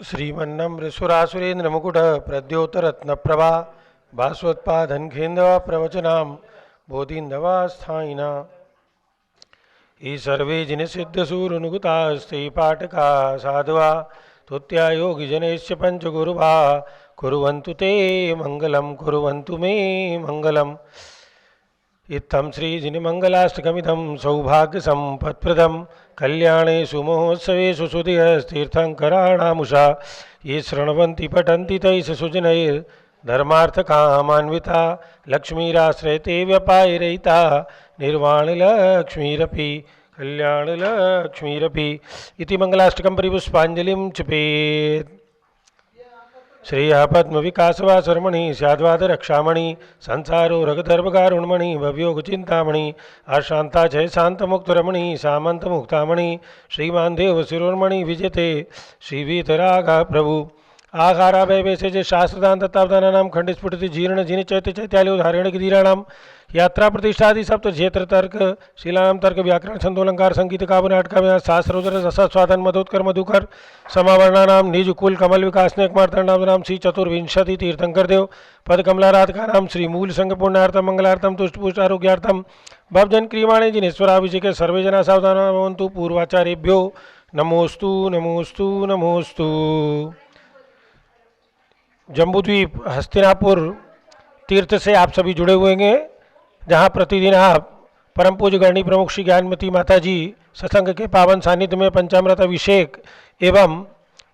श्रीमन्नम्रसुरासुरेन्द्रमुकुट प्रद्योतरत्नप्रभा भास्वत्पादनखेन्दवा प्रवचनां बोधिन्दवा स्थायिना ये सर्वे जिनसिद्धसूरुनुगुतास्ते पाठका साधवा तुत्या योगिजनैश्च पञ्चगुरुभा कुर्वन्तु ते मङ्गलं कुर्वन्तु मे मङ्गलम् इत्थं श्रीजिनमङ्गलाष्टकमिदं सौभाग्यसम्पत्प्रदं कल्याणेषु महोत्सवेषु सुधियस्तीर्थङ्कराणामुषा ये शृण्वन्ति पठन्ति तैः सुजनैर्धर्मार्थकामान्विता लक्ष्मीराश्रयते व्यपायरहिता निर्वाणलक्ष्मीरपि कल्याणलक्ष्मीरपि इति मङ्गलाष्टकं परिपुष्पाञ्जलिं क्षिपेत्। श्रेया पद्मविकासवासरमणि स्याद्वादरक्षामणि संसारो रगधर्मकारुण्मणि भवयोगचिन्तामणि अशान्ता जय शान्तमुक्तरमणि सामन्तमुक्तामणि श्रीमान देवशिरोर्मणि विजयते श्रीवीतरागा प्रभु आहारा वैवेशज शास्त्रदान तत्तावधानानां खंडस्फुटित जीर्ण जिन चैत्य चैत्यालयोदाहरण गिरीराणां यात्रा प्रतिष्ठादि सप्त क्षेत्र तर्क शिलानां तर्क व्याकरण छंदोलंकार संगीत काव्य नाटक शास्त्रोदर रसस्वादन मधोत्कर मधुकर समावर्णानां निज कुल कमल विकास नेकमार्तनाम श्री चतुर्विंशति तीर्थंकर देव पद कमलाराधका नाम श्री मूल संघ पुण्यार्थम मंगलार्थम तुष्टपुष्ट आरोग्यार्थम भवजन क्रियमाणे जिनेश्वराभिषेके सर्वे जना सावधाना भवन्तु पूर्वाचार्येभ्यो नमोस्तु नमोस्तु नमोस्तु। जम्बूद्वीप हस्तिनापुर तीर्थ से आप सभी जुड़े हुए हैं, जहाँ प्रतिदिन आप परम पूज्य गणनी प्रमुख श्री ज्ञानमती माता जी सत्संग के पावन सानिध्य में पंचामृत अभिषेक एवं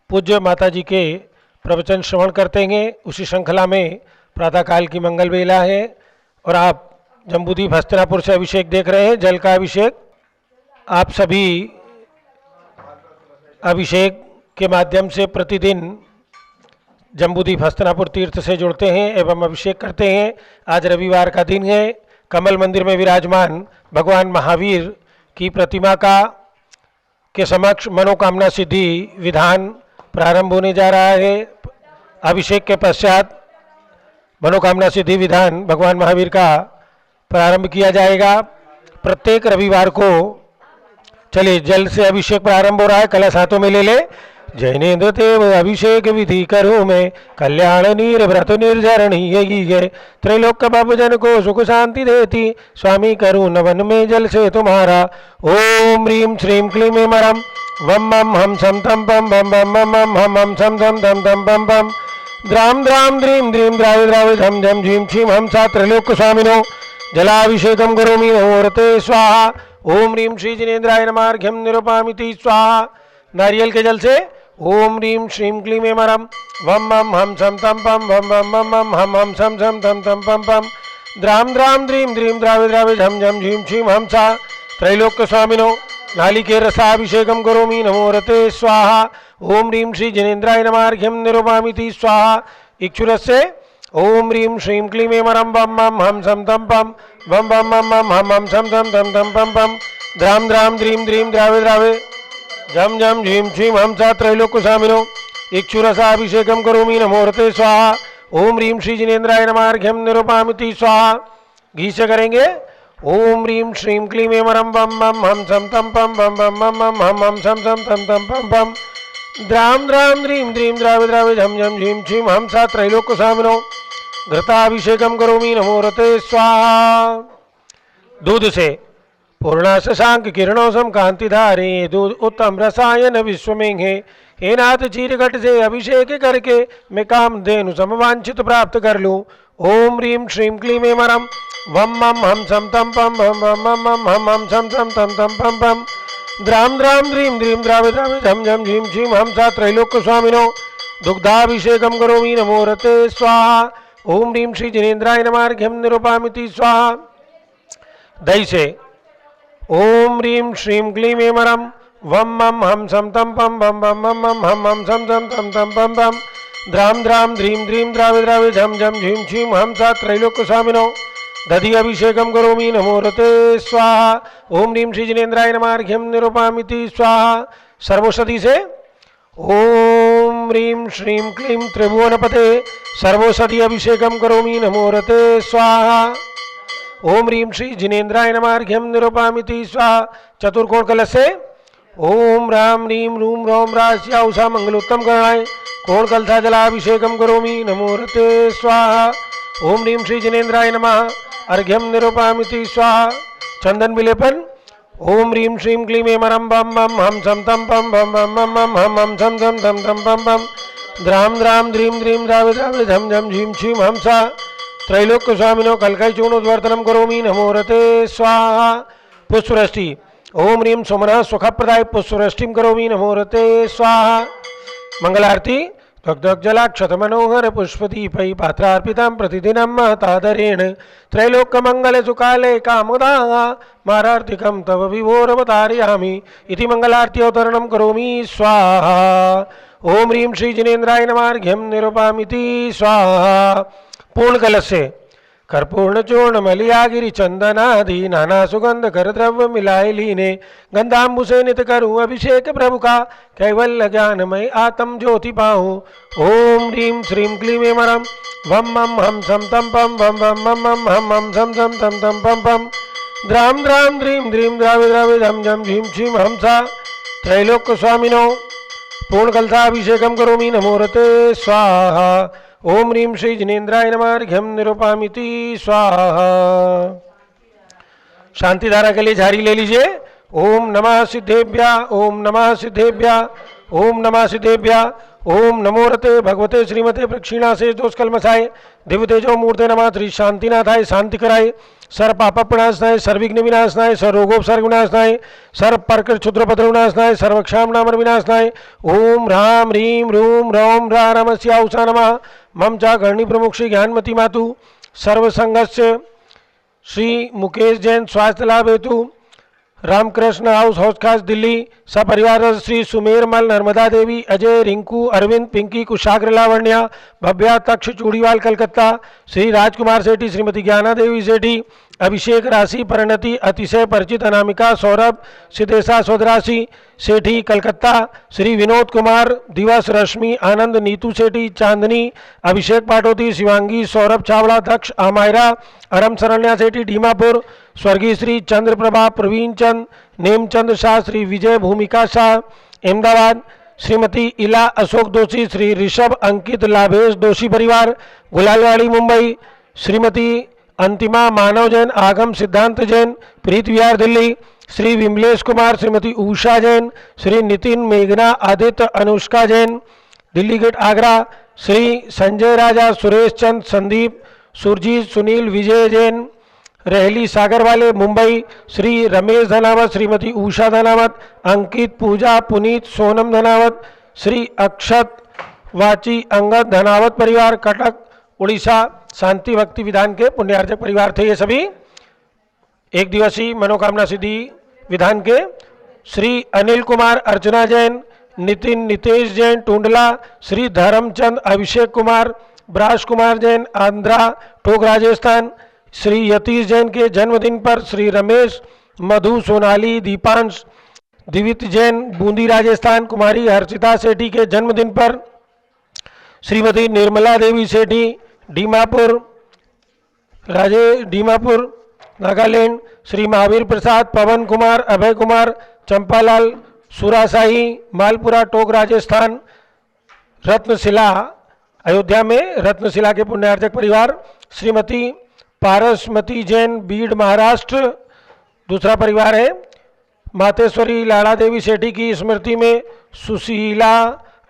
पूज्य माता जी के प्रवचन श्रवण करते हैं। उसी श्रृंखला में प्रातःकाल की मंगल बेला है और आप जम्बूद्वीप हस्तिनापुर से अभिषेक देख रहे हैं, जल का अभिषेक। आप सभी अभिषेक के माध्यम से प्रतिदिन जम्बूद्वीप हस्तिनापुर तीर्थ से जुड़ते हैं एवं अभिषेक करते हैं। आज रविवार का दिन है। कमल मंदिर में विराजमान भगवान महावीर की प्रतिमा के समक्ष मनोकामना सिद्धि विधान प्रारंभ होने जा रहा है। अभिषेक के पश्चात मनोकामना सिद्धि विधान भगवान महावीर का प्रारंभ किया जाएगा। प्रत्येक रविवार को चलिए जल से अभिषेक प्रारंभ हो रहा है। कलश हाथों में ले ले। जैनेन्द्र देव अभिषेक विधि करो मैं कल्याण नीर व्रत निर्जरणी है त्रैलोक बाबू जन को सुख शांति देती स्वामी करूँ नवन में जल से तुम्हारा। ओम ह्रीं श्रीं क्लीं मरम वम मम हम सम तम पम बम बम बम बम हम हम सम तम तम तम पम पम द्राम द्राम द्रीं द्रीं द्रावि द्रावि धम झम झीं क्षीं हम सा त्रैलोक स्वामिनो जलाभिषेकम करोमि मुहूर्ते स्वाहा। ओम ह्रीं श्री जिनेन्द्राय नमः अर्घ्यं निरूपयामि स्वाहा। नारियल के जल से ओम ह्रीं श्रीं क्लीं मरम वम मम हम सम तम पम बम बम बम बम हम हम सम सम तम तम पम पम द्राम द्राम द्रीं द्रीं द्रावि द्रावि झम झम झीं क्षीं हम सा त्रैलोक्य स्वामिनो नालिके रसाभिषेकम करोमि नमोरते स्वाहा। ओम ह्रीं श्री जिनेन्द्राय नमः अर्घ्यं निरूपयामि स्वाहा। इक्षुरस्य ओम ह्रीं श्रीं क्लीं मरम वम मम हम सम तम पम बम बम बम बम हम हम सम तम तम तम पम पम द्राम द्राम द्रीं द्रीं द्रावि द्रावि झम झम झीं क्षीं हम सा त्रैलोक्य स्वामिनो इक्षुरसाभिषेकम करोमि नमोरते स्वाहा। ओम ह्रीं श्री जिनेन्द्राय नमः अर्घ्यं निरूपयामि स्वाहा। घी से करेंगे। ओम ह्रीं श्रीं क्लीं मरम वम मम हम सम तम पम बम बम बम बम हम हम सम सम तम तम पम पम द्राम द्राम द्रीं द्रीं द्रावि द्रावि झम झम झीं क्षीं हम सा त्रैलोक्य स्वामिनो घृताभिषेकम करोमि नमोरते स्वाहा। दूध से पूर्णा शशांक किरणों सम कांति धारे दूध उत्तम रसायन विश्व में है। हे नाथ चीरघट से अभिषेक करके मैं कामधेनु समवांछित प्राप्त कर लूँ। ओम ह्रीं श्रीं क्लीं मरम वम मम हम सम तम पम बम बम बम बम हम हम सम सम तम तम पम पम द्राम द्राम द्रीं द्रीं द्रावि द्रावि झम झम झीं क्षीं हम सा त्रैलोक्य स्वामिनो दुग्धाभिषेकम करोमि नमोरते स्वाहा। ओम ह्रीं श्री जिनेन्द्राय नमः अर्घ्यं निरूपयामि स्वाहा। दही से ओम ह्रीं श्रीं क्लीं मरम वम मम हम सम तम पम बम बम बम बम हम हम सम सम तम तम पम पम द्राम द्राम द्रीं द्रीं द्रावि द्रावि झम झम झीं क्षीं हम सा त्रैलोक्य स्वामिनो दधि अभिषेकम करोमि नमोरते स्वाहा। ओम ह्रीं श्री जिनेन्द्राय नमः अर्घ्यं निरूपयामि स्वाहा। सर्वौषधि से ओम ह्रीं श्रीं क्लीं त्रिभुवनपते सर्वौषधि अभिषेकम करोमि नमोरते स्वाहा। ओम ह्रीं श्री जिनेन्द्राय नमः अर्घ्यं निरूपयामि स्वाहा। चतुर्कोण कलश से ओम राम रीम रूम रोम रास्या उषा मंगलोत्तम करणाय कोण कलथा जलाभिषेकम करोमि नमो रते स्वाहा। ओम ह्रीं श्री जिनेन्द्राय नमः। अर्घ्यम निरूपयामि स्वाहा। चंदन विलेपन। ओम ह्रीं श्रीं क्लीं ऐं मरं बम बम हम सम तम पम बम बम बम बम हम सम सम तम तम पम बम द्राम द्राम द्रीं द्रीं द्रावि द्रावि धम झम झीं छीं हमसा। त्रैलोक्य स्वामिनो कलकै चूर्णोद्वर्तनं करोमि नमो रते स्वाहा। पुष्पवृष्टि। ओम ह्रीं सोमनः सुखप्रदाय पुष्पवृष्टिं करोमि नमो रते स्वाहा। मंगल आरती। जलाक्षत मनोहर पुष्पदीपै पात्रार्पितां प्रतिदिनं महतादरेण त्रैलोक्यमंगल सुकाले कामदा मारार्तिकं तव विभोरवतारयामि इति मंगलारती अवतरणं करोमि स्वाहा। ओम ह्रीं श्री जिनेन्द्राय नमः। अर्घ्यं निरूपयामि स्वाहा। पूर्ण कलश से कर्पूर्ण चूर्ण मलियागिरी चंदनादि नाना सुगंध कर द्रव्य मिलाए लीने गंधाम्बु से नित करूं अभिषेक प्रभु का कैवल्य ज्ञानमय आत्म ज्योति पाहूं। ओम ह्रीं श्रीं क्लीं ऐं मरं वम मम हम सम तम पम बम बम मम मम हम सम सम तम तम पम पम द्राम द्राम द्रीं द्रीं द्रावि द्रावि धम झम झीं छीं हमसा। त्रैलोक्य स्वामिनो पूर्ण कलशाभिषेकम करोमि नमो रते स्वाहा। ओम ह्रीं श्री जिनेन्द्राय नमः। अर्घ्यं निरूपयामि स्वाहा। शांति धारा के लिए जारी ले लीजिए। ओम नमः सिद्धेभ्या ओम नमः सिद्धेभ्या ओम नमः सिद्धेभ्या ओम नमो रते भगवते श्रीमते प्रक्षिणा से दोष कलमसाय दिव्य तेजो मूर्ते नमः। श्री शांतिनाथाय शांति कराय सर्व पाप विनाशनाय सर्विघ्न विनाशनाय सर्वरोगोपसर्ग विनाशनाय सर्व परकर क्षुद्रपत्र विनाशनाय सर्वक्षाम नाम विनाशनाय। ओम राम ह्रीं रूम रौम रामस्याउषा नमः। मम चा गणी प्रमुख श्री ज्ञानमती मातु सर्वसंघस्य श्री मुकेश जैन स्वास्थ्य लाभ हेतु रामकृष्ण हाउस हौस खास दिल्ली सपरिवार श्री सुमेरमल नर्मदा देवी अजय रिंकू अरविंद पिंकी कुशाग्र लावण्या भव्या तक्ष चूड़ीवाल कलकत्ता श्री राजकुमार सेठी श्रीमती ज्ञाना देवी सेठी अभिषेक राशि परिणति अतिशय परिचित अनामिका सौरभ सिद्धेशा सौदराशि सेठी कलकत्ता श्री विनोद कुमार दिवस रश्मि आनंद नीतू सेठी चांदनी अभिषेक पाटोती शिवांगी सौरभ चावड़ा दक्ष आमायरा अरम शरण्या सेठी डीमापुर स्वर्गीय श्री चंद्रप्रभा प्रवीण चंद नेमचंद शाह श्री विजय भूमिका शाह अहमदाबाद श्रीमती इला अशोक दोषी श्री ऋषभ अंकित लाभेश दोषी परिवार गुलालवाड़ी मुंबई श्रीमती अंतिमा मानव जैन आगम सिद्धांत जैन प्रीत विहार दिल्ली श्री विमलेश कुमार श्रीमती उषा जैन श्री नितिन मेघना आदित्य अनुष्का जैन दिल्ली गेट आगरा श्री संजय राजा सुरेश चंद संदीप सुरजीत सुनील विजय जैन रहली सागर वाले मुंबई श्री रमेश धनावत श्रीमती उषा धनावत अंकित पूजा पुनीत सोनम धनावत श्री अक्षत वाची अंगद धनावत परिवार कटक उड़ीसा शांति भक्ति विधान के पुण्यार्जक परिवार थे ये सभी। एक दिवसीय मनोकामना सिद्धि विधान के श्री अनिल कुमार अर्चना जैन नितिन नितेश जैन टूंडला श्री धर्मचंद अभिषेक कुमार ब्राश कुमार जैन आंध्रा टोक राजस्थान श्री यतीश जैन के जन्मदिन पर श्री रमेश मधु सोनाली दीपांश दिवित जैन बूंदी राजस्थान कुमारी हर्षिता सेठी के जन्मदिन पर श्रीमती निर्मला देवी सेठी डीमापुर डीमापुर नागालैंड श्री महावीर प्रसाद पवन कुमार अभय कुमार चंपालाल सुरासाही मालपुरा टोक राजस्थान रत्नशिला अयोध्या में रत्नशिला के पुण्यार्जक परिवार श्रीमती पारसमती जैन बीड महाराष्ट्र दूसरा परिवार है मातेश्वरी लाड़ा देवी सेठी की स्मृति में सुशीला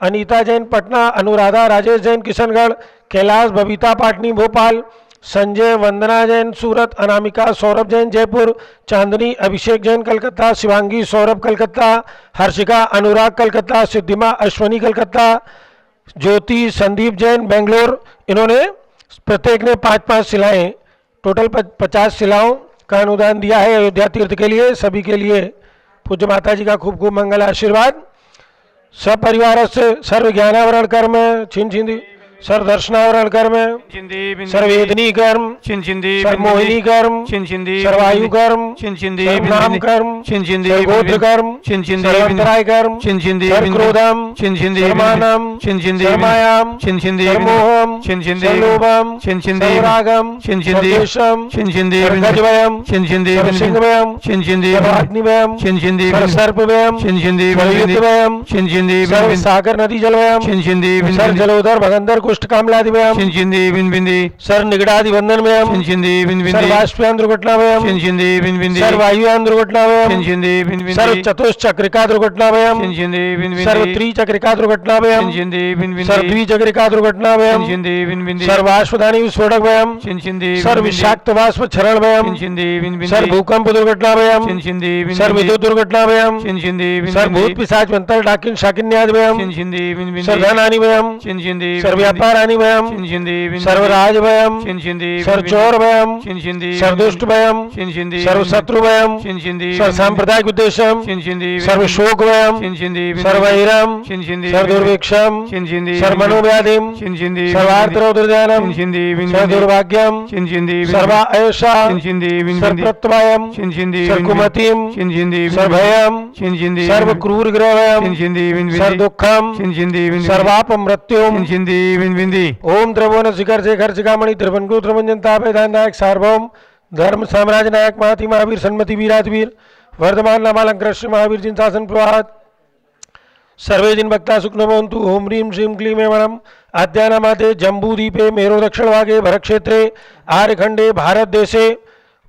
अनीता जैन पटना अनुराधा राजेश जैन किशनगढ़ कैलाश बबीता पाटनी भोपाल संजय वंदना जैन सूरत अनामिका सौरभ जैन जयपुर चांदनी अभिषेक जैन कलकत्ता शिवांगी सौरभ कलकत्ता हर्षिका अनुराग कलकत्ता सिद्धिमा अश्वनी कलकत्ता ज्योति संदीप जैन बेंगलोर। इन्होंने प्रत्येक ने 5-5 शिलाएं टोटल 50 शिलाओं का अनुदान दिया है अयोध्या तीर्थ के लिए। सभी के लिए पूज्य माता जी का खूब खूब मंगल आशीर्वाद। सब परिवार से सर्व ज्ञानावरण कर्म छिन छिंदी सर्वदर्शनावरण कर्म, सर्वेदनी कर्म, सर्वमोहिनी कर्म, सर्वायु कर्म, सर्वनाम कर्म, सर्वगोत्र कर्म, सर्वांतराय कर्म, सर्वक्रोधम, सर्वमानम, सर्वमायाम, सर्वमोहम, सर्वलोभम, सर्वरागम, सर्वद्वेषम, सर्वगजवयम, सर्वसिंहवयम, सर्वाग्निवयम, सर्वसर्पवयम, सर्वयुद्धवयम, सर्वसागर नदी जलवयम, सर्वजलोदर भगंदर कुष्ठ कामलादिवयम, सर्वनिगड़ादिबंधनवयम, सर्वबाष्पयान दुर्घटनावयम, सर्ववायुयान दुर्घटनावयम, सर्वचतुश्चक्रिका दुर्घटनावयम, सर्वत्रिचक्रिका दुर्घटनावयम, सर्वद्विचक्रिका दुर्घटनावयम, सर्वाश्वधानी विस्फोटकवयम, सर्वविषाक्त वाष्प क्षरणवयम, सर्वभूकंप दुर्घटनावयम, सर्वविद्युत दुर्घटनावयम, सर्वभूत पिशाच मंत्र डाकिन शाकिन्यादिवयम, सर्वधनानिवयम, सर्वव्यापारानिवयम, सर्वराजवयम, सर्वचोरवयम, सर्वदुष्टवयम, सर्वशत्रुवयम, सर्वसांप्रदायिक उद्देश्यम, सर्वशोकवयम, सर्वैरम, सर्वदुर्भिक्षम, सर्वमनोव्याधिम, सर्वार्थरौद्रध्यानम, सर्वदुर्भाग्यम, सर्वायशा, सर्वप्रत्यवायम, सर्वकुमतिम, सर्वभयम, सर्वक्रूरग्रहवयम, सर्वदुःखम, सर्वापमृत्युम, ओम त्रिभुवन शिखर शेखर शिखामणि त्रिभुवन त्रिभुवनजनता वेदांत नायक सार्वभौम धर्म साम्राज्य नायक महाति महावीर सन्मति वीराधवीर वर्धमान नामालंकृत श्री महावीर जिन शासन प्रभात सर्वे दिन भक्ता सुखनो भवन्तु। ओम ह्रीं श्रीं क्लीं एवं आद्यानामाते जम्बूद्वीपे मेरो दक्षिण भागे भरतक्षेत्रे आर्यखंडे भारत देशे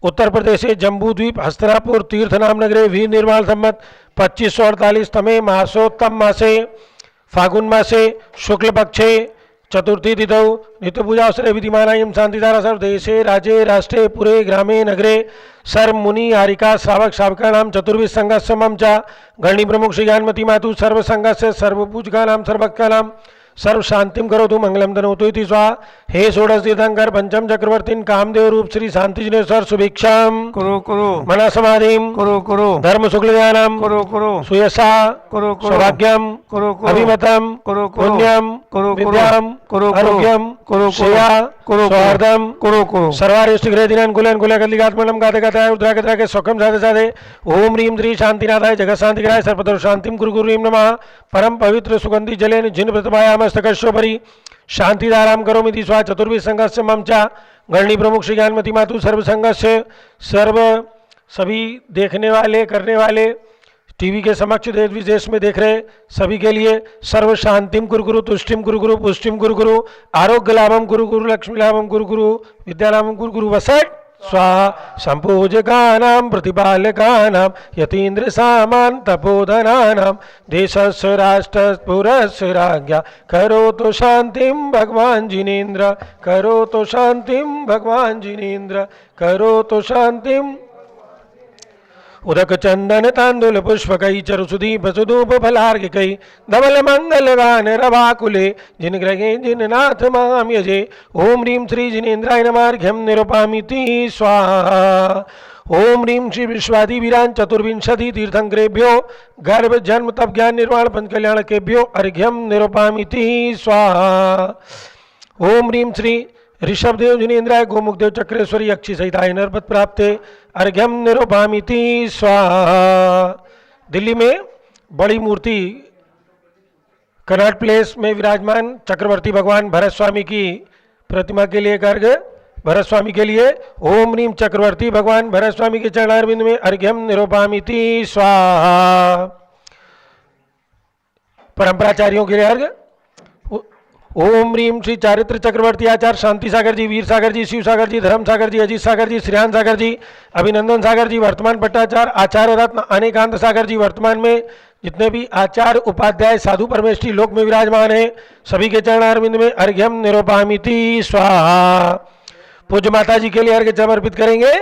उत्तर प्रदेशे जम्बूद्वीप हस्तिनापुर तीर्थ नाम नगरे वीर निर्माण सम्मत 2548 तमे मासोत्तम मासे फागुन मासे शुक्ल पक्षे चतुर्थी तिथौ नित्यपूजावसरे विधिमानायं शांतिधारा सर्वदेशे राज्ये राष्ट्रे पुरे ग्रामे नगरे सर्व मुनि हारिका श्रावक श्राविकानां चतुर्विध संघस्य मम च गणी प्रमुख श्री ज्ञानमती मातु सर्व संघस्य सर्वपूजकानां सर्वभक्तानां सर्व शांतिम करोतु मंगलम तनोतु इति स्वाहा। हे षोडश तीर्थंकर पंचम चक्रवर्तीन कामदेव रूप श्री शांति जिनेश्वर शुभेक्षाम करो मना समाधिम करो धर्म शुक्ल ज्ञानम करो सुयशा करो सौभाग्यम करो अभिमतम करो पुण्यम करो विद्याम करो आरोग्यम करो श्रेया करो सौहार्दम करो सर्वारिष्ट गृह दिनान कुलन कुलकलिकात्मनम गाते गाते उद्राके द्राके सौखम साधे साधे ओम ह्रीं श्री शांतिनाथाय जगत शांतिग्राय सर्वत्र शांतिम गुरु गुरुम नमः परम पवित्र सुगंधि जलेन जिन प्रतिमायामस्तकशोपरि शांतिधाराम करोमि स्वा चतुर्विध संघस्य मम च गणी प्रमुख श्री ज्ञानमती मातु सर्व संघस्य सर्व सभी देखने वाले करने वाले टीवी के समक्ष देश विदेश में देख रहे सभी के लिए सर्व शांतिम गुरु गुरु तुष्टिम गुरु गुरु पुष्टिम गुरु गुरु आरोग्य लाभम गुरु गुरु लक्ष्मी लाभम गुरु गुरु विद्यालाभम गुरु गुरु वसट स्वाहा संपूजकानां प्रतिपालकानां यतीन्द्र सामान तपोधनानां देशस्य राष्ट्रपुरस्य राज्ञा करोतु शांतिं भगवान जिनेन्द्र करोतु शांतिं भगवान जिनेन्द्र करोतु शांतिं उदक चंदन तांदूल पुष्पकई चरुसुदीप सुधूप फलार्घिकई धवल मंगल गान रवाकुले जिन ग्रहे जिन नाथ माम यजे ओम ह्रीं श्री जिनेन्द्राय नमार्घ्यम निरूपामिति स्वाहा। ओम ह्रीं श्री विश्वादि वीरान चतुर्विंशति तीर्थंकरेभ्यो गर्भ जन्म तप ज्ञान निर्वाण पंच कल्याण केभ्यो अर्घ्यम निरूपामिति स्वाहा। ओम ह्रीं श्री ऋषभदेव जिनेन्द्राय गोमुखदेव चक्रेश्वरी अक्षी सहिताय नरपत प्राप्ते अर्घ्यम निरूपामिति स्वाहा। दिल्ली में बड़ी मूर्ति कनॉट प्लेस में विराजमान चक्रवर्ती भगवान भरत स्वामी की प्रतिमा के लिए अर्घ भरत स्वामी के लिए ओम ह्रीं चक्रवर्ती भगवान भरत स्वामी के चरणारविंद में अर्घ्यम निरूपामिति स्वाहा। परंपराचार्यों के लिए अर्घ ओम ह्रीं श्री चारित्र चक्रवर्ती आचार्य शांति सागर जी, वीर सागर जी, शिव सागर जी, धर्म सागर जी, अजीत सागर जी, श्रेयान सागर जी, अभिनंदन सागर जी, वर्तमान भट्टाचार्य, आचार्य रत्न अनेकांत सागर जी, वर्तमान में जितने भी आचार्य उपाध्याय साधु परमेष्ठी लोक में विराजमान है सभी के चरणारविंद में अर्घ्यम निरूपामिति स्वाहा। पूज्य माता जी के लिए अर्घ्य समर्पित करेंगे।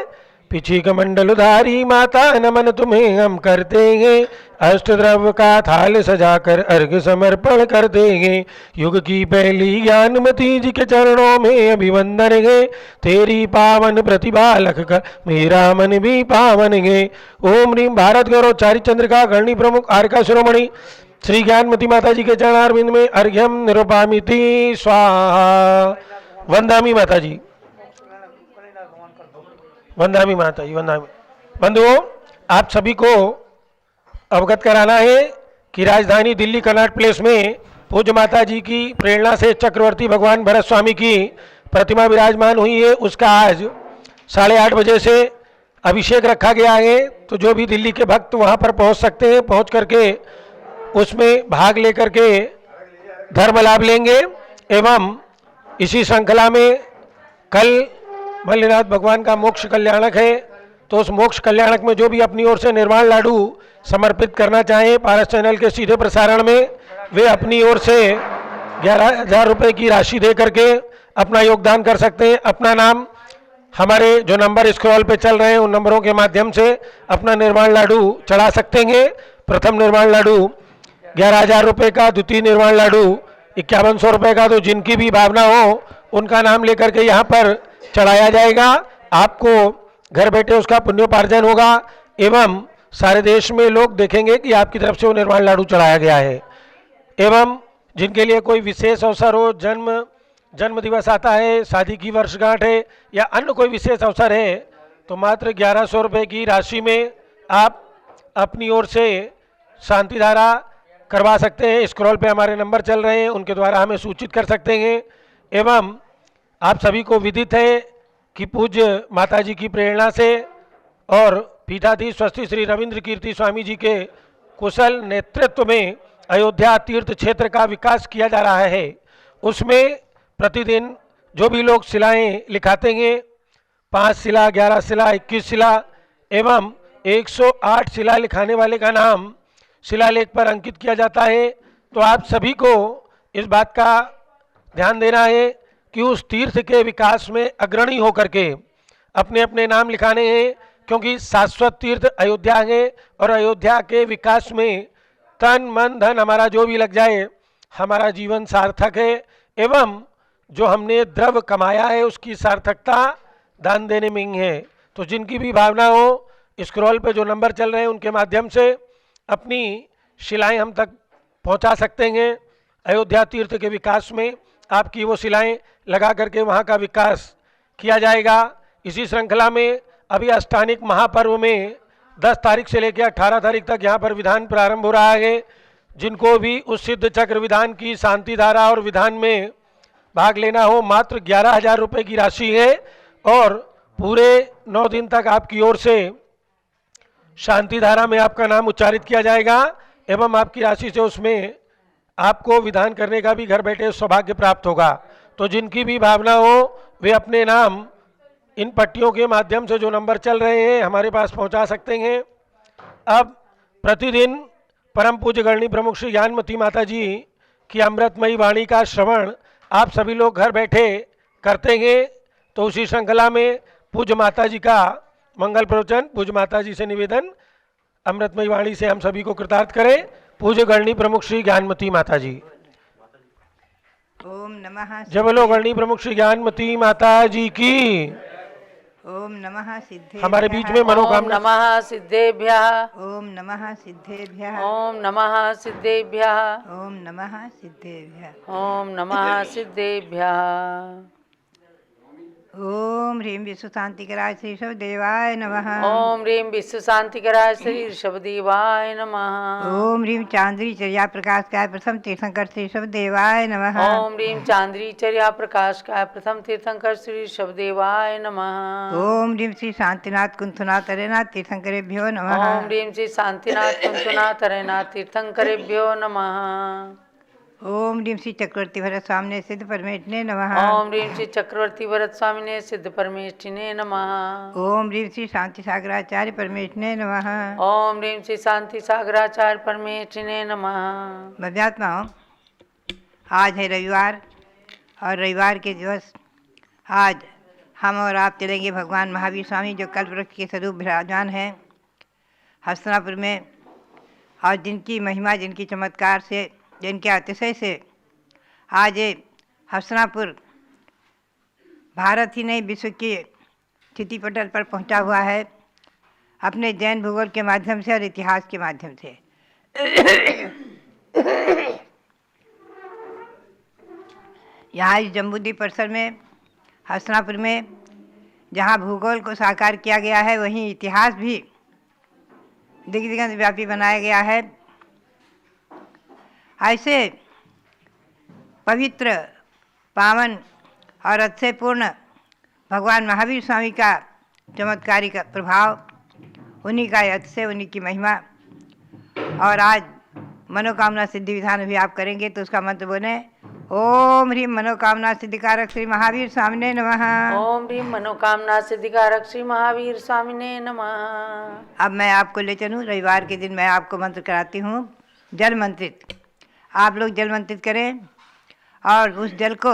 पीछे कमंडलधारी माता नमन तुम्हें हम करते हैं, अष्टद्रव्य का थाल सजाकर अर्घ्य समर्पण करते हैं। युग की पहली ज्ञानमती जी के चरणों में अभिवंदन है, तेरी पावन प्रतिभा लख कर मेरा मन भी पावन है। ओम ह्रीं भारत गौरव चारि चंद्रिका गणी प्रमुख आर्का शिरोमणि श्री ज्ञानमती माता जी के चरणारविंद में अर्घ्यम निरूपामिति स्वाहा। वंदामी माता जी, वंदामी माता जी, वंदामी। बंधुओं, आप सभी को अवगत कराना है कि राजधानी दिल्ली कनॉट प्लेस में पूज्य माता जी की प्रेरणा से चक्रवर्ती भगवान भरत स्वामी की प्रतिमा विराजमान हुई है। उसका आज 8:30 बजे से अभिषेक रखा गया है। तो जो भी दिल्ली के भक्त वहां पर पहुंच सकते हैं, पहुंच करके उसमें भाग लेकर के धर्म लाभ लेंगे। एवं इसी श्रृंखला में कल मल्लिनाथ भगवान का मोक्ष कल्याणक है, तो उस मोक्ष कल्याणक में जो भी अपनी ओर से निर्वाण लाडू समर्पित करना चाहें पारस चैनल के सीधे प्रसारण में, वे अपनी ओर से 11,000 रुपये की राशि दे करके अपना योगदान कर सकते हैं। अपना नाम हमारे जो नंबर स्क्रॉल पे चल रहे हैं उन नंबरों के माध्यम से अपना निर्वाण लाडू चढ़ा सकते हैं। प्रथम निर्वाण लाडू 11,000 रुपये का, द्वितीय निर्वाण लाडू 5100 रुपये का। तो जिनकी भी भावना हो उनका नाम लेकर के यहाँ पर चढ़ाया जाएगा। आपको घर बैठे उसका पुण्योपार्जन होगा एवं सारे देश में लोग देखेंगे कि आपकी तरफ से वो निर्वाण लाडू चढ़ाया गया है। एवं जिनके लिए कोई विशेष अवसर हो, जन्म दिवस आता है, शादी की वर्षगांठ है या अन्य कोई विशेष अवसर है, तो मात्र 1100 रुपये की राशि में आप अपनी ओर से शांति धारा करवा सकते हैं। स्क्रॉल पे हमारे नंबर चल रहे हैं, उनके द्वारा हमें सूचित कर सकते हैं। एवं आप सभी को विदित है कि पूज्य माता जी की प्रेरणा से और पीठाधीश स्वस्ति श्री रविंद्र कीर्ति स्वामी जी के कुशल नेतृत्व में अयोध्या तीर्थ क्षेत्र का विकास किया जा रहा है। उसमें प्रतिदिन जो भी लोग शिलाएँ लिखाते हैं, 5 शिला, 11 शिला, 21 शिला एवं 108 शिला लिखाने वाले का नाम शिलालेख पर अंकित किया जाता है। तो आप सभी को इस बात का ध्यान देना है कि उस तीर्थ के विकास में अग्रणी होकर के अपने अपने नाम लिखाने हैं, क्योंकि शाश्वत तीर्थ अयोध्या है और अयोध्या के विकास में तन मन धन हमारा जो भी लग जाए हमारा जीवन सार्थक है। एवं जो हमने द्रव्य कमाया है उसकी सार्थकता दान देने में ही है। तो जिनकी भी भावना हो, स्क्रॉल पे जो नंबर चल रहे हैं उनके माध्यम से अपनी शिलाएं हम तक पहुंचा सकते हैं। अयोध्या तीर्थ के विकास में आपकी वो शिलाएं लगा करके वहां का विकास किया जाएगा। इसी श्रृंखला में अभी अष्टानिक महापर्व में 10 तारीख से लेकर 18 तारीख तक यहाँ पर विधान प्रारंभ हो रहा है। जिनको भी उस सिद्ध चक्र विधान की शांति धारा और विधान में भाग लेना हो, मात्र 11,000 रुपये की राशि है और पूरे 9 दिन तक आपकी ओर से शांति धारा में आपका नाम उच्चारित किया जाएगा एवं आपकी राशि से उसमें आपको विधान करने का भी घर बैठे सौभाग्य प्राप्त होगा। तो जिनकी भी भावना हो वे अपने नाम इन पट्टियों के माध्यम से जो नंबर चल रहे हैं हमारे पास पहुंचा सकते हैं। अब प्रतिदिन परम पूज्य गणनी प्रमुख श्री ज्ञानमती माता जी की अमृतमयी वाणी का श्रवण आप सभी लोग घर बैठे करते हैं। तो उसी श्रृंखला में पूज्य माता जी का मंगल प्रवचन, पूज्य माता जी से निवेदन अमृतमयी वाणी से हम सभी को कृतार्थ करें। पूज्य गणनी प्रमुख श्री ज्ञानमती माता जी। ओम नमः। जय बोलो गणनी प्रमुख श्री ज्ञानमती माता जी की। ओम नमः सिद्धेभ्यः। हमारे बीच में मनोकामना। ओम नमः सिद्धेभ्यः। ओम नमः सिद्धेभ्यः। ओम नमः सिद्धेभ्यः। ओम नमः सिद्धेभ्यः। ओम नमः सिद्धेभ्यः। ओम ह्रीं विश्व शांतिकराय श्री ऋषभदेवाय नमः। ओम ह्रीं विश्व शांतिकराय श्री ऋषभदेवाय नमः। ओम ह्रीं चांद्री चर्या प्रकाशकाय प्रथम तीर्थंकर श्री ऋषभदेवाय नमः। ओम ह्रीं चांद्री चर्या प्रकाशकाय प्रथम तीर्थंकर श्री ऋषभदेवाय नमः। ओम ह्रीं श्री शांतिनाथ कुंथनाथ हरेनाथ तीर्थंकरेभ्यो नमः। ओम ह्रीं श्री शांतिनाथ कुंतनाथ हरेनाथ तीर्थंकरेभ्यो नमः। ओम ह्रीं श्री चक्रवर्ती भरत स्वामिने सिद्ध परमेष्ठिने नमः। ओम ह्रीं श्री चक्रवर्ती भरत स्वामिने सिद्ध परमेष्ठिने नमः। ओम ह्रीं श्री शांति सागराचार्य परमेष्ठिने नमः। ओम ह्रीं श्री शांति सागराचार्य परमेष्ठिने नमः। भव्यात्माओं, आज है रविवार और रविवार के दिवस आज हम और आप चलेंगे भगवान महावीर स्वामी जो कल्प वृक्ष के स्वरूप विराजमान हैं हस्तिनापुर में, और जिनकी महिमा, जिनकी चमत्कार से, जिनके अतिशय से आज ये हस्तिनापुर भारत ही नहीं विश्व के स्थिति पटल पर पहुंचा हुआ है अपने जैन भूगोल के माध्यम से और इतिहास के माध्यम से। यहाँ इस जम्बूद्वीप परिसर में, हस्तिनापुर में, जहाँ भूगोल को साकार किया गया है, वहीं इतिहास भी दिग्दिगंत व्यापी बनाया गया है। ऐसे पवित्र, पावन और अच्छे पूर्ण भगवान महावीर स्वामी का चमत्कारिक प्रभाव, उन्हीं का अतिशय, उन्हीं की महिमा। और आज मनोकामना सिद्धि विधान भी आप करेंगे तो उसका मंत्र बोले, ओम ह्रीम मनोकामना सिद्धिकारक श्री महावीर स्वामिने नमः। ओम ह्रीम मनोकामना सिद्धिकारक श्री महावीर स्वामिने नमः। अब मैं आपको ले चलूँ, रविवार के दिन मैं आपको मंत्र कराती हूँ, जल मंत्रित। आप लोग जल मंत्रित करें और उस जल को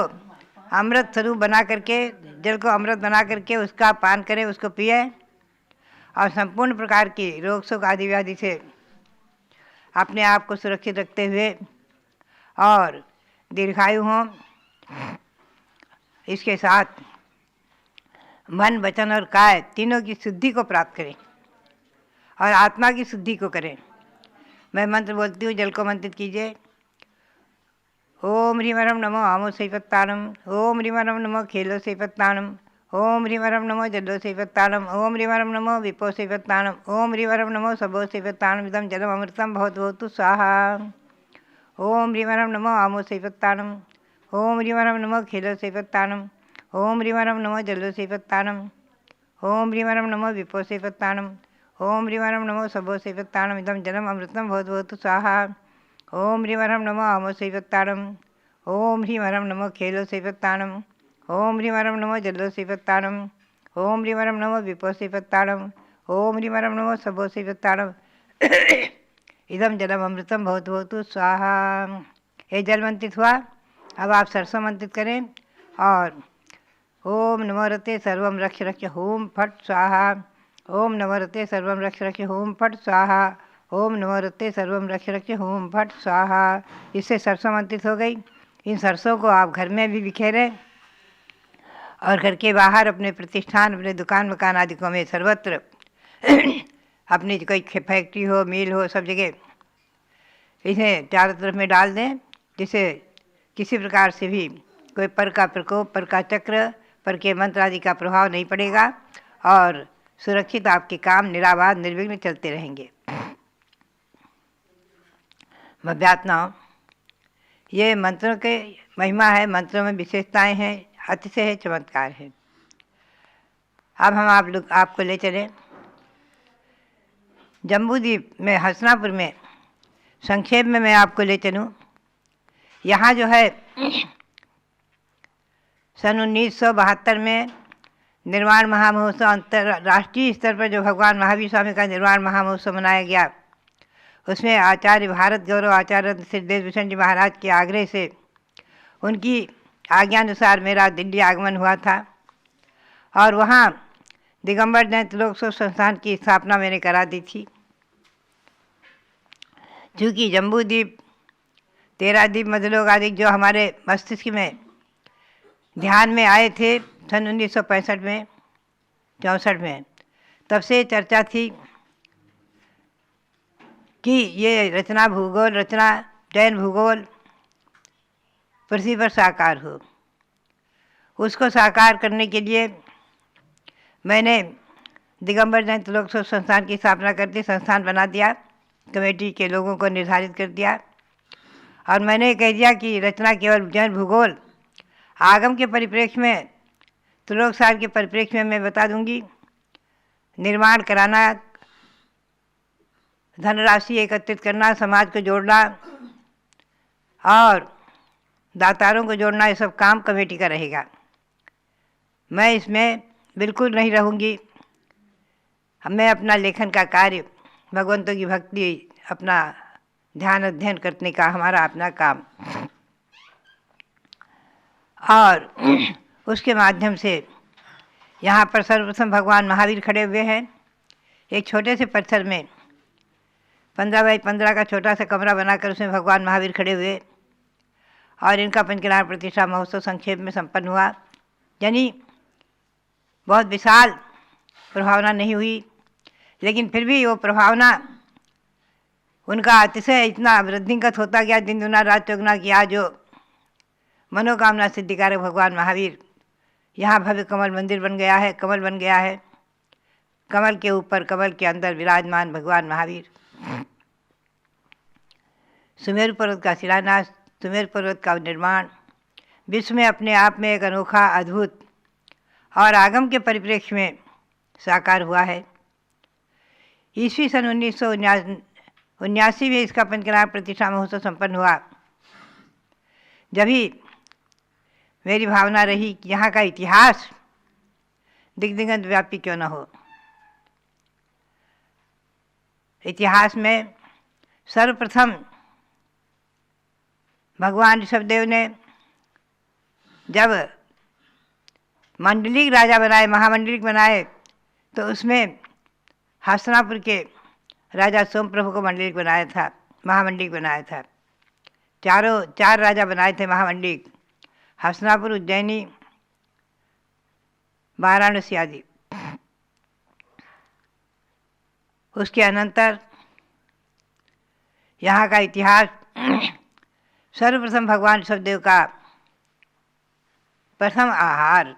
अमृत स्वरूप बना करके, जल को अमृत बना करके उसका पान करें, उसको पिए और संपूर्ण प्रकार की रोग शोक आदि व्याधि से अपने आप को सुरक्षित रखते हुए और दीर्घायु हों। इसके साथ मन, वचन और काया तीनों की शुद्धि को प्राप्त करें और आत्मा की शुद्धि को करें। मैं मंत्र बोलती हूँ, जल को मंत्रित कीजिए। ओम ह्रीम हरम नमो आमो सैपत्तानम, ओम ह्रीम हरम नमो खेलो सैपत्तानम, ओम ह्रीम हरम नमो जलो सैपत्तानम, ओम ह्रीम हरम नमो विपो सैपत्तानम, ओम ह्रीम हरम नमो सबो सैपत्तानम, इदं जलम अमृतम भवतु भवतु स्वाहा। ओम ह्रीम हरम नमो आमो सैपत्तानम, ओम ह्रीम हरम नमो खेलो सैपत्तानम, ओम ह्रीम हरम नमो जलो सैपत्तानम, ओम ह्रीम हरम नमो विपो सैपत्तानम, ओम ह्रीम हरम नमो सबो सैपत्तानम, इदं जलम अमृतम भवतु भवतु स्वाहा। ओम ह्रीम हरम नमो आमो सैपत्तानम, ओम ह्रीम हरम नमो खेलो सैपत्तानम, ओम ह्रीम हरम नमो जलो सैपत्तानम, ओम ह्रीम हरम नमो विपो सैपत्तानम, ओम ह्रीम हरम नमो सबो सैपत्तानम, इदं जलम अमृतम भवतु भवतु स्वाहा। ये जल मंत्रित हुआ। अब आप सरसों मंत्रित करें और ओम नमो रते सर्वम रक्ष रक्ष होम फट स्वाहा, ओम नमो रते सर्वम रक्ष रक्ष होम फट स्वाहा, ओम नमो रते सर्वम रक्ष रक्ष होम फट स्वाहा। इससे सरसों मंत्रित हो गई। इन सरसों को आप घर में भी बिखेरें और घर के बाहर, अपने प्रतिष्ठान, अपने दुकान मकान आदि को में सर्वत्र अपनी कोई फैक्ट्री हो, मिल हो, सब जगह इसे चारों तरफ में डाल दें, जिससे किसी प्रकार से भी कोई पर का प्रकोप, पर का चक्र, पर के मंत्र आदि का प्रभाव नहीं पड़ेगा और सुरक्षित आपके काम निराबाद निर्विघ्न चलते रहेंगे। अभ्यात्नाओं, ये मंत्रों के महिमा है, मंत्रों में विशेषताएं हैं, अतिशय है, चमत्कार है। अब हम आपको ले चलें जम्बूद्वीप में, हस्तिनापुर में। संक्षेप में मैं आपको ले चलूँ। यहाँ जो है सन 1972 में निर्वाण महामहोत्सव, अंतर्राष्ट्रीय स्तर पर जो भगवान महावीर स्वामी का निर्वाण महामहोत्सव मनाया गया, उसमें आचार्य भारत गौरव आचार्य श्री देशभूषण जी महाराज के आग्रह से, उनकी आज्ञानुसार मेरा दिल्ली आगमन हुआ था और वहाँ दिगंबर जैन त्रिलोक संस्थान की स्थापना मैंने करा दी थी। चूँकि जम्बूद्वीप, 13 द्वीप, मधुलोक आदि जो हमारे मस्तिष्क में ध्यान में आए थे सन 1965 में, 64 में, तब से चर्चा थी कि ये रचना भूगोल, रचना जैन भूगोल पृथ्वी पर साकार हो। उसको साकार करने के लिए मैंने दिगंबर जैन त्रिलोक संस्थान की स्थापना करके संस्थान बना दिया, कमेटी के लोगों को निर्धारित कर दिया और मैंने कह दिया कि रचना केवल जैन भूगोल, आगम के परिप्रेक्ष्य में, त्रिलोक सार के परिप्रेक्ष्य में मैं बता दूंगी। निर्माण कराना, धनराशि एकत्रित करना, समाज को जोड़ना और दातारों को जोड़ना, ये सब काम कमेटी का रहेगा। मैं इसमें बिल्कुल नहीं रहूँगी। मैं अपना लेखन का कार्य, भगवंतों की भक्ति, अपना ध्यान अध्ययन करने का हमारा अपना काम, और उसके माध्यम से यहाँ पर सर्वप्रथम भगवान महावीर खड़े हुए हैं। एक छोटे से परिसर में 15 बाई 15 का छोटा सा कमरा बनाकर उसमें भगवान महावीर खड़े हुए और इनका पंचकल्याण प्रतिष्ठा महोत्सव संक्षेप में संपन्न हुआ। यानी बहुत विशाल प्रभावना नहीं हुई, लेकिन फिर भी वो प्रभावना उनका अतिशय इतना वृद्धिंगत होता गया, दिन दुना रात चौगुना, कि आज जो मनोकामना सिद्धिकारक भगवान महावीर यहाँ भव्य कमल मंदिर बन गया है, कमल बन गया है। कमल के ऊपर, कमल के अंदर विराजमान भगवान महावीर। सुमेरु पर्वत का शिलान्यास, सुमेरु पर्वत का निर्माण विश्व में अपने आप में एक अनोखा, अद्भुत और आगम के परिप्रेक्ष्य में साकार हुआ है। ईस्वी सन 1979 में इसका पंचकला प्रतिष्ठा महोत्सव संपन्न हुआ। जब ही मेरी भावना रही कि यहाँ का इतिहास दिग्दिगंत व्यापी क्यों न हो। इतिहास में सर्वप्रथम भगवान ऋषभदेव ने जब मंडलिक राजा बनाए, महामंडलिक बनाए, तो उसमें हस्तिनापुर के राजा सोमप्रभु को मंडलिक बनाया था, महामंडलिक बनाया था। चार राजा बनाए थे महामंडलिक, हस्तिनापुर, उज्जैनी, वाराणसी आदि। उसके अनंतर यहाँ का इतिहास सर्वप्रथम भगवान ऋषभदेव का प्रथम आहार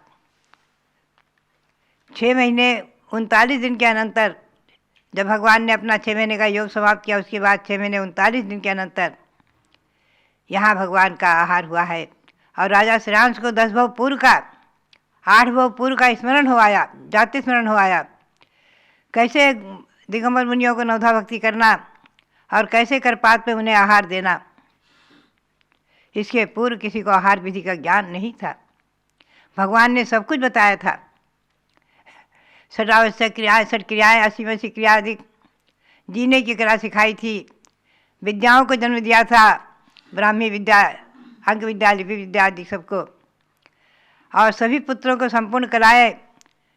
6 महीने 39 दिन के अनंतर, जब भगवान ने अपना 6 महीने का योग समाप्त किया, उसके बाद 6 महीने 39 दिन के अनंतर यहाँ भगवान का आहार हुआ है। और राजा श्रेयांश को 10 भव पूर्व का, 8 भव पूर्व का स्मरण हो आया, जाति स्मरण हो आया। कैसे दिगंबर मुनियों को नवधा भक्ति करना और कैसे करपात पे उन्हें आहार देना, इसके पूर्व किसी को आहार विधि का ज्ञान नहीं था। भगवान ने सब कुछ बताया था। षडावश्यक क्रियाएँ, षट क्रियाएँ, 80 क्रिया आदि जीने की कला सिखाई थी। विद्याओं को जन्म दिया था, ब्राह्मी विद्या, अंक विद्या, लिपि विद्या आदि सबको। और सभी पुत्रों को संपूर्ण कलाएँ,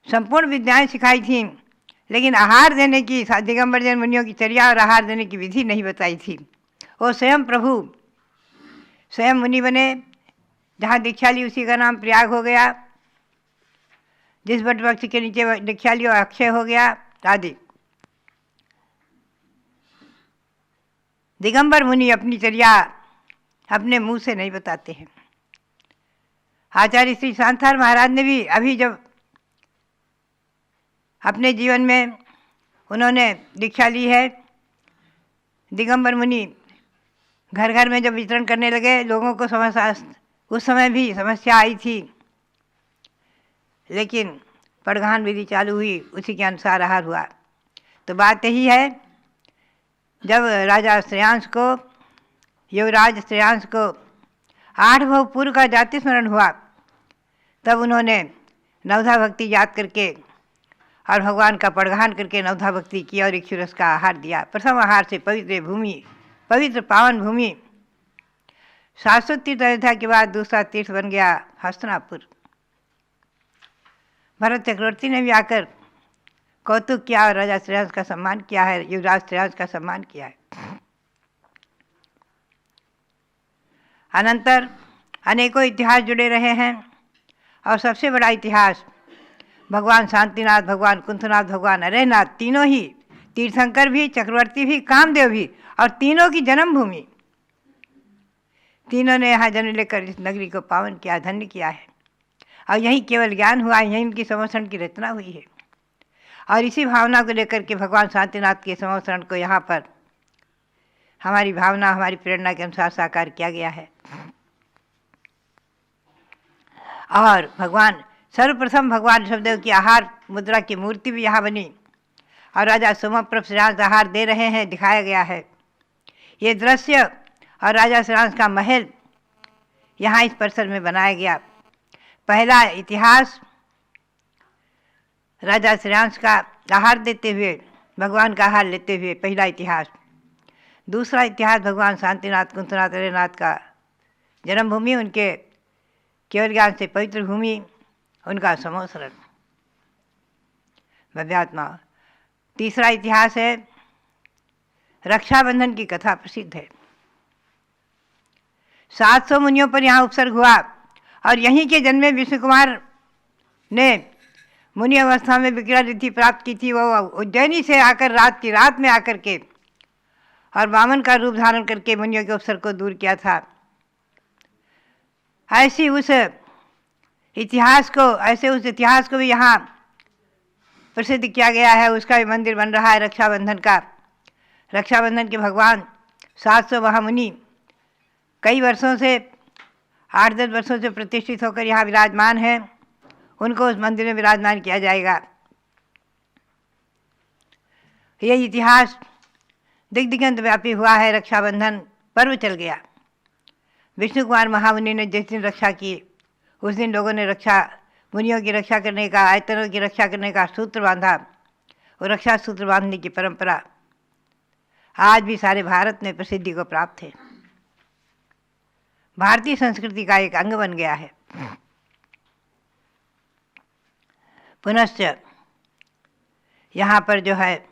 संपूर्ण विद्याएं सिखाई थी। लेकिन आहार देने की, दिगंबर जैन मुनियों की चर्या और आहार देने की विधि नहीं बताई थी। वो स्वयं प्रभु, स्वयं मुनि बने। जहाँ दीक्षा ली उसी का नाम प्रयाग हो गया। जिस वट वृक्ष के नीचे दीक्षा ली अक्षय हो गया आदि। दिगंबर मुनि अपनी चर्या अपने मुंह से नहीं बताते हैं। आचार्य श्री शांतार महाराज ने भी अभी जब अपने जीवन में उन्होंने दीक्षा ली है, दिगंबर मुनि घर घर में जब वितरण करने लगे, लोगों को समस्या, उस समय भी समस्या आई थी, लेकिन पड़घान विधि चालू हुई, उसी के अनुसार आहार हुआ। तो बात यही है, जब राजा श्रेयांश को, युवराज श्रेयांश को 8 भव पूर्व का जाति स्मरण हुआ, तब उन्होंने नवधा भक्ति याद करके और भगवान का पड़घान करके नवधा भक्ति की और इक्षुरस का आहार दिया। प्रथम आहार से पवित्र भूमि, पवित्र पावन भूमि, शाश्वत तीर्थ अयोध्या के बाद दूसरा तीर्थ बन गया हस्तिनापुर। भरत चक्रवर्ती ने भी आकर कौतुक किया और राजा श्रेयांश का सम्मान किया है, युवराज श्रेयांश का सम्मान किया है। अनंतर अनेकों इतिहास जुड़े रहे हैं और सबसे बड़ा इतिहास भगवान शांतिनाथ, भगवान कुंथनाथ, भगवान अरेनाथ, तीनों ही तीर्थंकर भी, चक्रवर्ती भी, कामदेव भी, और तीनों की जन्मभूमि। तीनों ने यहाँ जन्म लेकर इस नगरी को पावन किया, धन्य किया है। और यहीं केवल ज्ञान हुआ, यहीं उनकी समोसरण की रचना हुई है। और इसी भावना को लेकर के भगवान शांतिनाथ के समोसरण को यहाँ पर हमारी भावना, हमारी प्रेरणा के अनुसार साकार किया गया है। और भगवान सर्वप्रथम भगवान ऋषभदेव की आहार मुद्रा की मूर्ति भी यहाँ बनी और राजा सोमप्रभ श्रेयांश आहार दे रहे हैं, दिखाया गया है। ये दृश्य और राजा श्रेयांश का महल यहाँ इस परिसर में बनाया गया। पहला इतिहास राजा श्रेयांश का आहार देते हुए, भगवान का आहार लेते हुए, पहला इतिहास। दूसरा इतिहास भगवान शांतिनाथ, कुंथनाथ, अरेनाथ का जन्मभूमि, उनके केवल ज्ञान से पवित्र भूमि, उनका समोसरण, भव्यात्मा। तीसरा इतिहास है रक्षाबंधन की कथा प्रसिद्ध है। 700 मुनियों पर यहाँ उपसर्ग हुआ और यहीं के जन्मे विष्णु कुमार ने मुनि अवस्था में विक्रय रिद्धि प्राप्त की थी। वो उज्जैनी से आकर रात में आकर के और वामन का रूप धारण करके मुनियों के अवसर को दूर किया था। ऐसे उस इतिहास को भी यहाँ प्रसिद्ध किया गया है। उसका भी मंदिर बन रहा है रक्षाबंधन का। रक्षाबंधन के भगवान 700 महामुनि कई वर्षों से 8-10 वर्षों से प्रतिष्ठित होकर यहाँ विराजमान हैं। उनको उस मंदिर में विराजमान किया जाएगा। ये इतिहास दिग दिगंत व्यापी हुआ है। रक्षाबंधन पर्व चल गया। विष्णु कुमार महामुनि ने जिस दिन रक्षा की, उस दिन लोगों ने मुनियों की रक्षा करने का, आयतनों की रक्षा करने का सूत्र बांधा। और रक्षा सूत्र बांधने की परंपरा आज भी सारे भारत में प्रसिद्धि को प्राप्त है। भारतीय संस्कृति का एक अंग बन गया है। पुनश्च यहाँ पर जो है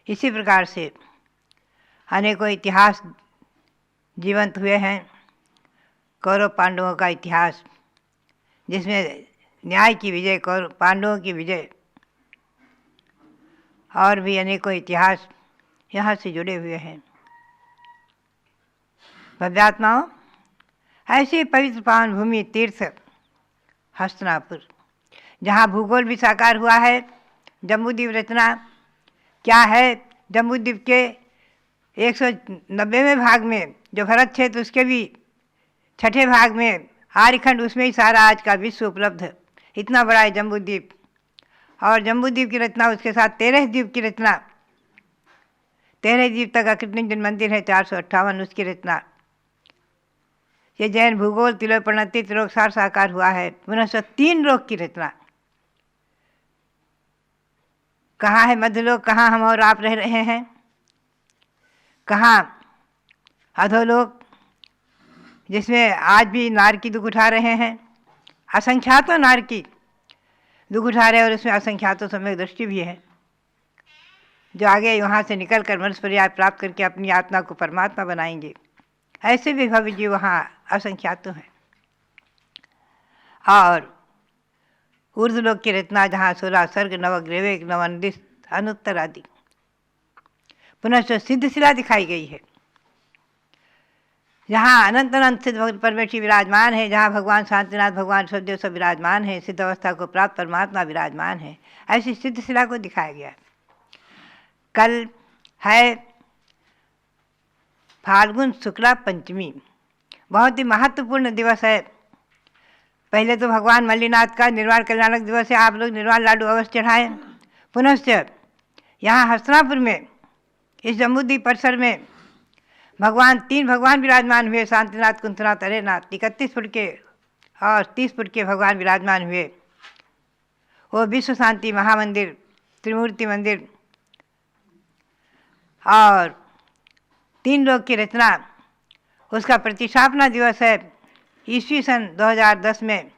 इसी प्रकार से अनेकों इतिहास जीवंत हुए हैं। कौरव पांडवों का इतिहास, जिसमें न्याय की विजय, पांडवों की विजय, और भी अनेकों इतिहास यहाँ से जुड़े हुए हैं। भव्यात्माओं, ऐसी पवित्र पावन भूमि तीर्थ हस्तिनापुर, जहाँ भूगोल भी साकार हुआ है। जम्बूद्वीप रचना क्या है? जम्बूद्वीप के 190वें भाग में जो भरत क्षेत्र, उसके भी 6ठे भाग में आर्यखंड, उसमें ही सारा आज का विश्व उपलब्ध है। इतना बड़ा है जम्बूद्वीप। और जम्बूद्वीप की रचना, उसके साथ 13 द्वीप की रचना, 13 द्वीप तक कितने दिन मंदिर है, 458, उसकी रचना। ये जैन भूगोल तिलोपणति त्रिलोकसार साकार हुआ है। पुनः 3 लोक की रचना। कहाँ है मध्यलोक? कहाँ हम और आप रह रहे हैं? कहाँ अधोलोक, जिसमें आज भी नारकी दुख उठा रहे हैं। असंख्यातों नारकी दुख उठा रहे हैं, और उसमें असंख्यातों सम्यक दृष्टि भी है, जो आगे वहाँ से निकल कर मनुष्य पर्याय प्राप्त करके अपनी आत्मा को परमात्मा बनाएंगे। ऐसे भी भव्य जीव वहाँ असंख्यातों हैं। और ऊर्ध्वलोक की रचना, जहाँ 16 सर्ग, नवग्रह, नवनिदिश, अनुत्तर आदि। पुनः सिद्धशिला दिखाई गई है, जहाँ अनंत अनंत सिद्ध परमेश्वर विराजमान है, जहाँ भगवान शांतिनाथ, भगवान सदैव सब विराजमान है, सिद्ध अवस्था को प्राप्त परमात्मा विराजमान है। ऐसी सिद्धशिला को दिखाया गया। कल है फाल्गुन शुक्ला पंचमी, बहुत ही महत्वपूर्ण दिवस है। पहले तो भगवान मल्लीनाथ का निर्वाण कल्याणक दिवस है। आप लोग निर्वाण लाडू अवश्य चढ़ाएं। पुनश्च यहाँ हस्तिनापुर में, इस जम्बूद्वीप परिसर में तीन भगवान विराजमान हुए। शांतिनाथ, कुंतनाथ, अरेनाथ, 31 फुट के और 30 फुट के भगवान विराजमान हुए। वो विश्व शांति महामंदिर, त्रिमूर्ति मंदिर और 3 लोक की रचना, उसका प्रतिष्ठापना दिवस है। ईस्वी सन 2010 में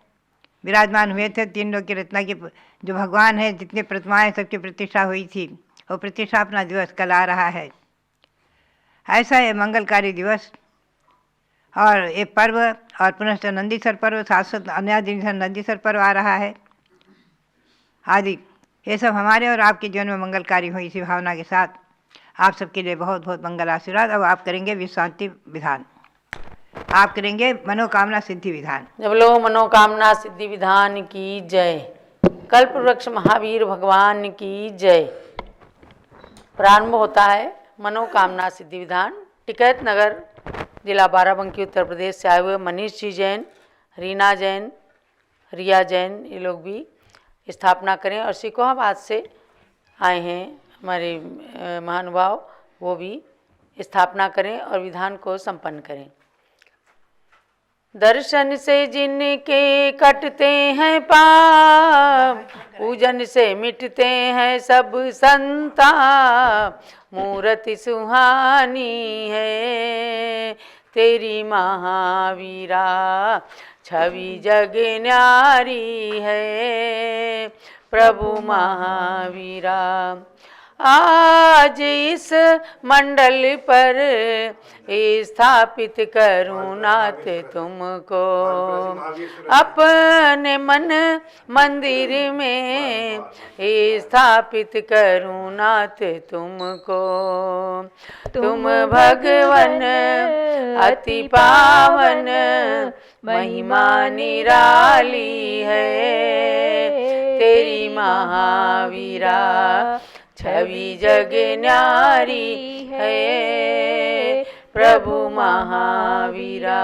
विराजमान हुए थे। 3 लोक की रचना की जो भगवान है, जितने प्रतिमाएं, सबकी प्रतिष्ठा हुई थी। वो प्रतिष्ठापना दिवस कल आ रहा है। ऐसा ये मंगलकारी दिवस और ये पर्व, और पुनः नंदीसर पर्व, शाश्वत अन्य दिन नंदीसर पर्व आ रहा है आदि। ये सब हमारे और आपके जीवन में मंगलकारी हो, इसी भावना के साथ आप सबके लिए बहुत बहुत मंगल आशीर्वाद। अब आप करेंगे विश्व शांति विधान, आप करेंगे मनोकामना सिद्धि विधान। जब लो मनोकामना सिद्धि विधान की जय। कल्प वृक्ष महावीर भगवान की जय। प्रारंभ होता है मनोकामना सिद्धि विधान। टिकैत नगर, जिला बाराबंकी, उत्तर प्रदेश से आए हुए मनीष जी जैन, रीना जैन, रिया जैन, ये लोग भी स्थापना करें। और सिकोहाबाद से आए हैं हमारे महानुभाव, वो भी स्थापना करें और विधान को संपन्न करें। दर्शन से जिनके कटते हैं पाप, पूजन से मिटते हैं सब संताप। मूर्ति सुहानी है तेरी महावीरा, छवि जग न्यारी है प्रभु महावीरा। आज इस मंडल पर स्थापित करूं नाथ तुमको, अपने मन मंदिर में स्थापित करूं नाथ तुमको। तुम भगवन अति पावन, महिमा निराली है, तेरी महावीरा छवि जग न्यारी है, प्रभु महावीरा।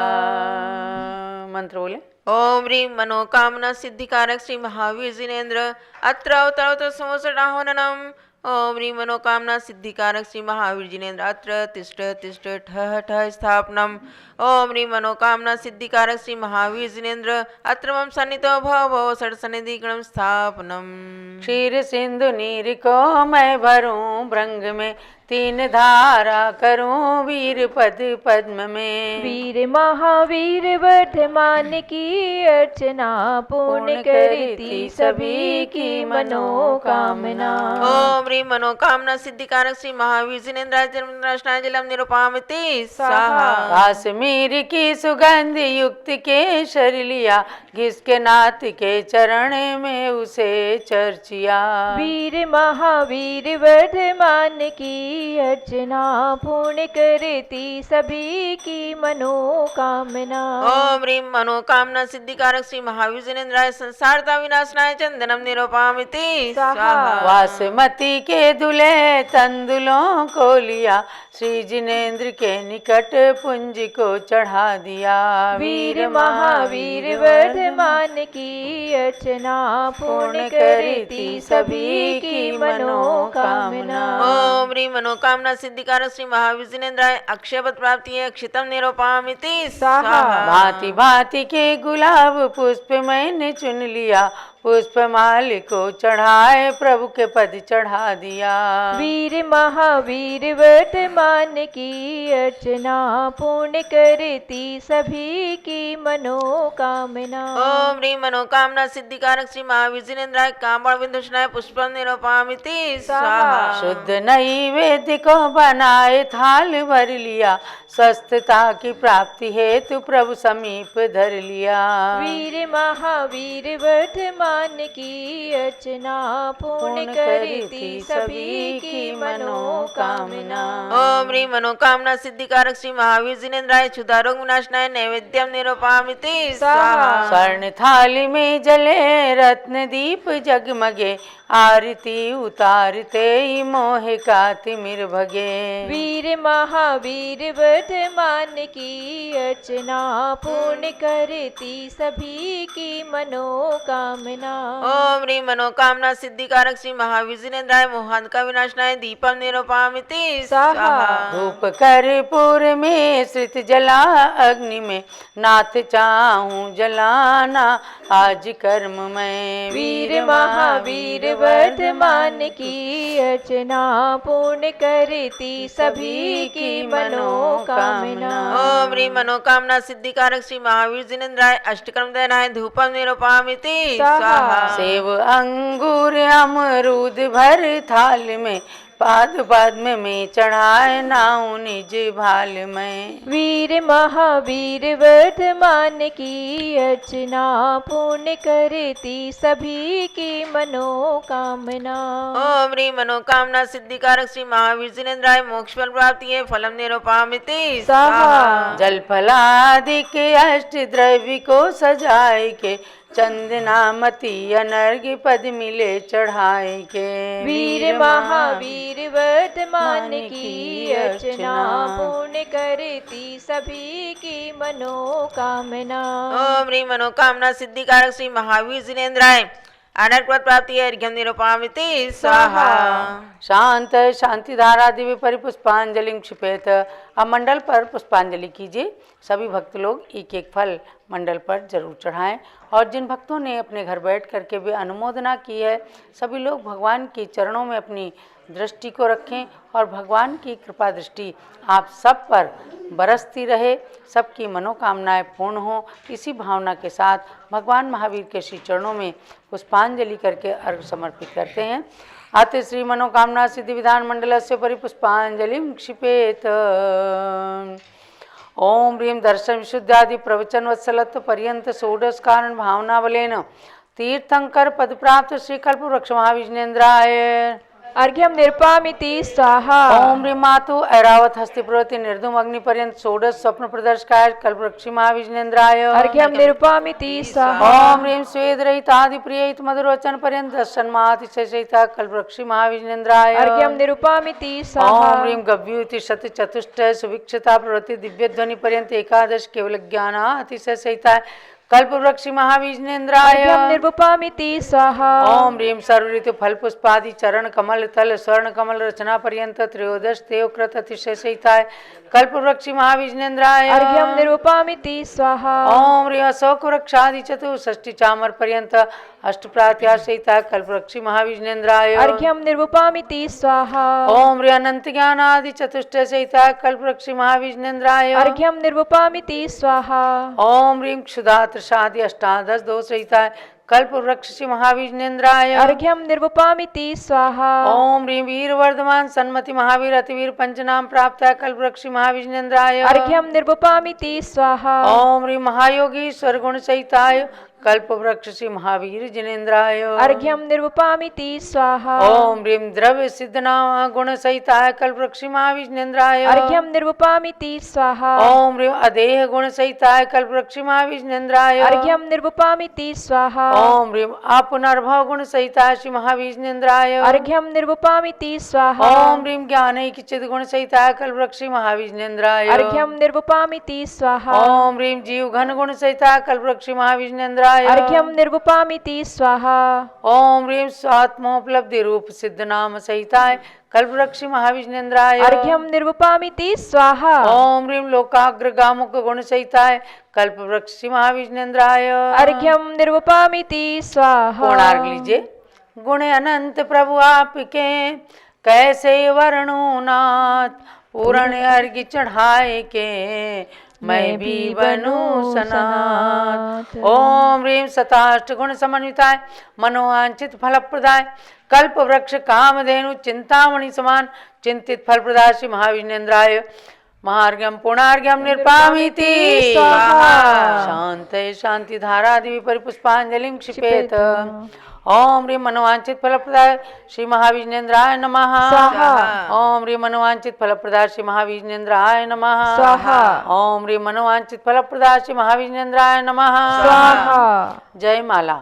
मंत्र बोले। ओम ह्रीं मनोकामना सिद्धिकारक श्री महावीर जिनेन्द्र अत्र अवतरत संवत्सराहवननम्। ओम ह्रीं मनोकामना सिद्धिकारक श्री महावीर जिनेन्द्र अत्र तिष्ठ तिष्ठ ठः ठः स्थापनम्। ओम ह्रीं मनोकामना सिद्धिकारक श्री महावीर जिनेन्द्र अत्र मम सन्निधौ भव भव षट्सन्निधिगणं स्थापनम्। क्षीर सिंधु नीर को मैं भरूं भृंग में, तीन धारा करूं वीर पद पद्म में। वीर महावीर वर्धमान की अर्चना, पूर्ण करती सभी की मनोकामना। ओम ह्रीं मनोकामना सिद्धिकारक श्री महावीर जिनेन्द्राय जन्मनाशनाय जलम निरुपामिति स्वाहा। काश्मीर की सुगंध युक्त केसर लिया, घिसके नाथ के चरण में उसे चर्चिया। वीर महावीर वर्धमान की अर्चना, पूर्ण करती सभी की मनोकामना। ओम ह्रीं मनोकामना सिद्धिकारक श्री महावीर जिनेन्द्राय संसारता विनाशनाय चंदनम निरुपामिति स्वाहा। वासमती के दुले तंदुलों को लिया, श्री जिनेन्द्र के निकट पुंज को चढ़ा दिया। वीर महावीर वर्धमान की अर्चना, पूर्ण करती सभी की मनोकामना। ओम ह्रीं मनोकामना सिद्धिकारक श्री महावीर जिनेन्द्राय अक्षयपद प्राप्ति है अक्षितम निरुपामिति स्वाहा। भांति भांति के गुलाब पुष्प मैंने चुन लिया, पुष्पमाल को चढ़ाए प्रभु के पद चढ़ा दिया। वीर महावीर वर्तमान की अर्चना, पूर्ण करती सभी की मनोकामना। ओम ह्रीं मनोकामना सिद्धिकारक श्री महावीर जिनेन्द्राय कामण विदुषणाय पुष्पम निरुपामिति स्वाहा। शुद्ध नैवेद्य को बनाए थाल भर लिया, स्वस्थता की प्राप्ति हेतु प्रभु समीप धर लिया। वीर महावीर वर्तमान की अर्चना, पूर्ण करती सभी की मनोकामना। ओम ह्रीं मनोकामना सिद्धिकारक श्री महावीर जिनेन्द्राय क्षुधारोग विनाशनाय नैवेद्यम निरुपामिति स्वाहा। स्वर्ण थाली में जले रत्न दीप जगमगे, आरती उतारते ही मोह का तिमिर भगे। वीर महावीर वर्तमान की अर्चना, पूर्ण करती सभी की मनोकामना। ओम ह्रीं मनोकामना सिद्धिकारक श्री महावीर जिनेन्द्राय मोहांत का विनाशनाय दीपम निरुपामिति स्वाहा। धूप कर्पूर में श्रित जला अग्नि में, नाथ चाहूं जलाना आज कर्म में। वीर महावीर वर्तमान की अर्चना, पूर्ण करती सभी की मनोकामना। ओम ह्रीं मनोकामना सिद्धिकारक श्री महावीर जिनेन्द्राय अष्टकर्म दयनाय धूपम निरुपामिति स्वाहा। सेब अंगूर अमरूद भर थाल में, पाद पद्म में चढ़ाए नाऊ निज भाल में। वीर महावीर वर्तमान की अर्चना, पूर्ण करती सभी की मनोकामना। ओम ह्रीं मनोकामना सिद्धिकारक श्री महावीर जिनेन्द्राय मोक्ष फल प्राप्ति है फलम निरुपामिति स्वाहा। जल फलादि के अष्ट द्रव्य को सजाए के, चंदनामती अनर्घ्य पद मिले चढ़ाए के। वीर महावीर वर्तमान की अर्चना, पूर्ण करती सभी की मनोकामना। ओम ह्रीं मनोकामना सिद्धिकारक श्री महावीर जिनेन्द्राय अनर्घ्य प्राप्ति है अर्घ्यम निरुपामिति स्वाहा। शांत शांति धारा दिव्य परिपुष्पांजलि क्षिपेत। अब मंडल पर पुष्पांजलि कीजिए। सभी भक्त लोग एक एक फल मंडल पर जरूर चढ़ाएं, और जिन भक्तों ने अपने घर बैठ करके भी अनुमोदना की है, सभी लोग भगवान के चरणों में अपनी दृष्टि को रखें, और भगवान की कृपा दृष्टि आप सब पर बरसती रहे, सबकी मनोकामनाएं पूर्ण हो। इसी भावना के साथ भगवान महावीर के श्री चरणों में पुष्पांजलि करके अर्घ समर्पित करते हैं। अथ श्री मनोकामना सिद्धि विधान मंडलस्य परिपुष्पांजलिं क्षिपेत। ओम ह्रीं दर्शन विशुद्धादि प्रवचन वत्सलत्व पर्यंत षोडश कारण भावनावलेन तीर्थंकर पद प्राप्त श्री कल्प वृक्ष महाविष्णेन्द्राय अर्घ्यम निरुपामिति स्वाहा। ओम ह्रीं मातु ऐरावत हस्ति प्रवृत्ति निर्धूम अग्नि पर्यंत षोडश स्वप्न प्रदर्शकाय कल्पवृक्षि महाविष्णेन्द्राय अर्घ्यम निरुपामिति स्वाहा। ओम ह्रीं स्वेद रहित आदि प्रियहित मधुर वचन पर्यंत दर्शनमातिशय सहित कल्पवृक्षि महाविष्णेन्द्राय अर्घ्यम निरुपामिति स्वाहा। ओम ह्रीं गव्यूति शत चतुष्ट सुभिक्षता प्रवृत्ति दिव्य ध्वनि पर्यंत एकादश केवल ज्ञान अतिशय सहित कल्पवृक्षि महाविष्णेन्द्राय अर्घ्यम निरुपामिति स्वाहा। ओम ह्रीं सर्व ऋतु फल पुष्पादि चरण कमल तल स्वर्ण कमल रचना पर्यंत त्रयोदश देवकृत अतिशय सहिताय कल्पवृक्षि महाविष्णेन्द्राय अर्घ्यम निरुपामिति स्वाहा। ओम ह्रीं अशोक वृक्षादि चतुष्षष्टि चामर पर्यंत अष्ट प्रात्या सहिताय कल्पवृक्षि महाविष्णेन्द्राय अर्घ्यम निरुपामिति स्वाहा। ओम ह्रीं अनंत ज्ञानादि चतुष्ट सहिताय कल्पवृक्षि महाविष्णेन्द्राय अर्घ्यम निरुपामिति स्वाहा। ओम ह्रीं क्षुधा तृषादि अष्टादश दोष सहिताय कल्पवृक्षि महाविष्णेन्द्राय अर्घ्यम निरुपामिति स्वाहा। ओम ह्रीं वीर वर्धमान सन्मति महावीर अतिवीर पंचनाम प्राप्त है कल्पवृक्षि महाविष्णेन्द्राय अर्घ्यम निरुपामिति स्वाहा। ओम ह्रीं महायोगी स्वर्गुण सहिताय कल्पवृक्षि महावीर जिनेन्द्राय अर्घ्यम निरुपामिति स्वाहा। ओम ह्रीं द्रव्य सिद्धनाम गुण सहिताय कल्पवृक्षि महाविष्णेन्द्राय अर्घ्यम निरुपामिति स्वाहा। ओम ह्रीं अदेह गुण सहिताय कल्पवृक्षि महाविष्णेन्द्राय अर्घ्यम निरुपामिति स्वाहा। ओम ह्रीं अपुनर्भव गुण सहिताय श्री महाविष्णेन्द्राय अर्घ्यम निरुपामिति स्वाहा। ओम ह्रीं ज्ञानैकिचित गुण सहिताय कल्पवृक्षि महाविष्णेन्द्राय अर्घ्यम निरुपामिति स्वाहा। ओम ह्रीं जीव घन गुण सहिताय कल्पवृक्षि महाविष्णेन्द्राय अर्घ्यम निरुपामिति स्वाहा। ओम ह्रीं स्वात्मोपलब्धि रूप सिद्ध नाम सहिताय कल्पवृक्षि महाविष्णेन्द्राय अर्घ्यम निरुपामिति स्वाहा। ओम ह्रीं लोकाग्र गामुक गुण सहिताय कल्पवृक्षि महाविष्णेन्द्राय अर्घ्यम निरुपामिति स्वाहा। कोणार्घ लीजिए। गुण अनंत प्रभु आपके कैसे वर्णू नाथ पूर्ण अर्घ चढ़ाए के मैं भी बनूं सनाथ। ओम ह्रीं सताष्ट गुण समन्विताय मनोवांछित फलप्रदाय कल्प वृक्ष कामधेनु चिंतामणि समान चिंतित फलप्रदाय श्री महाविष्णेन्द्राय महार्घ्यम पुणार्घ्यम निरुपामिति स्वाहा। शांतये शांति धारादि परिपुष्पांजलिं क्षिपेत। ओम ह्रीं मनोवांछित फलप्रदाय श्री महाविष्णेन्द्राय नमः स्वाहा। ओम ह्रीं मनोवांछित फलप्रदाय श्री महाविष्णेन्द्राय नमः स्वाहा। ओम ह्रीं मनोवांछित फलप्रदाय श्री महाविष्णेन्द्राय नमः स्वाहा। जय माला।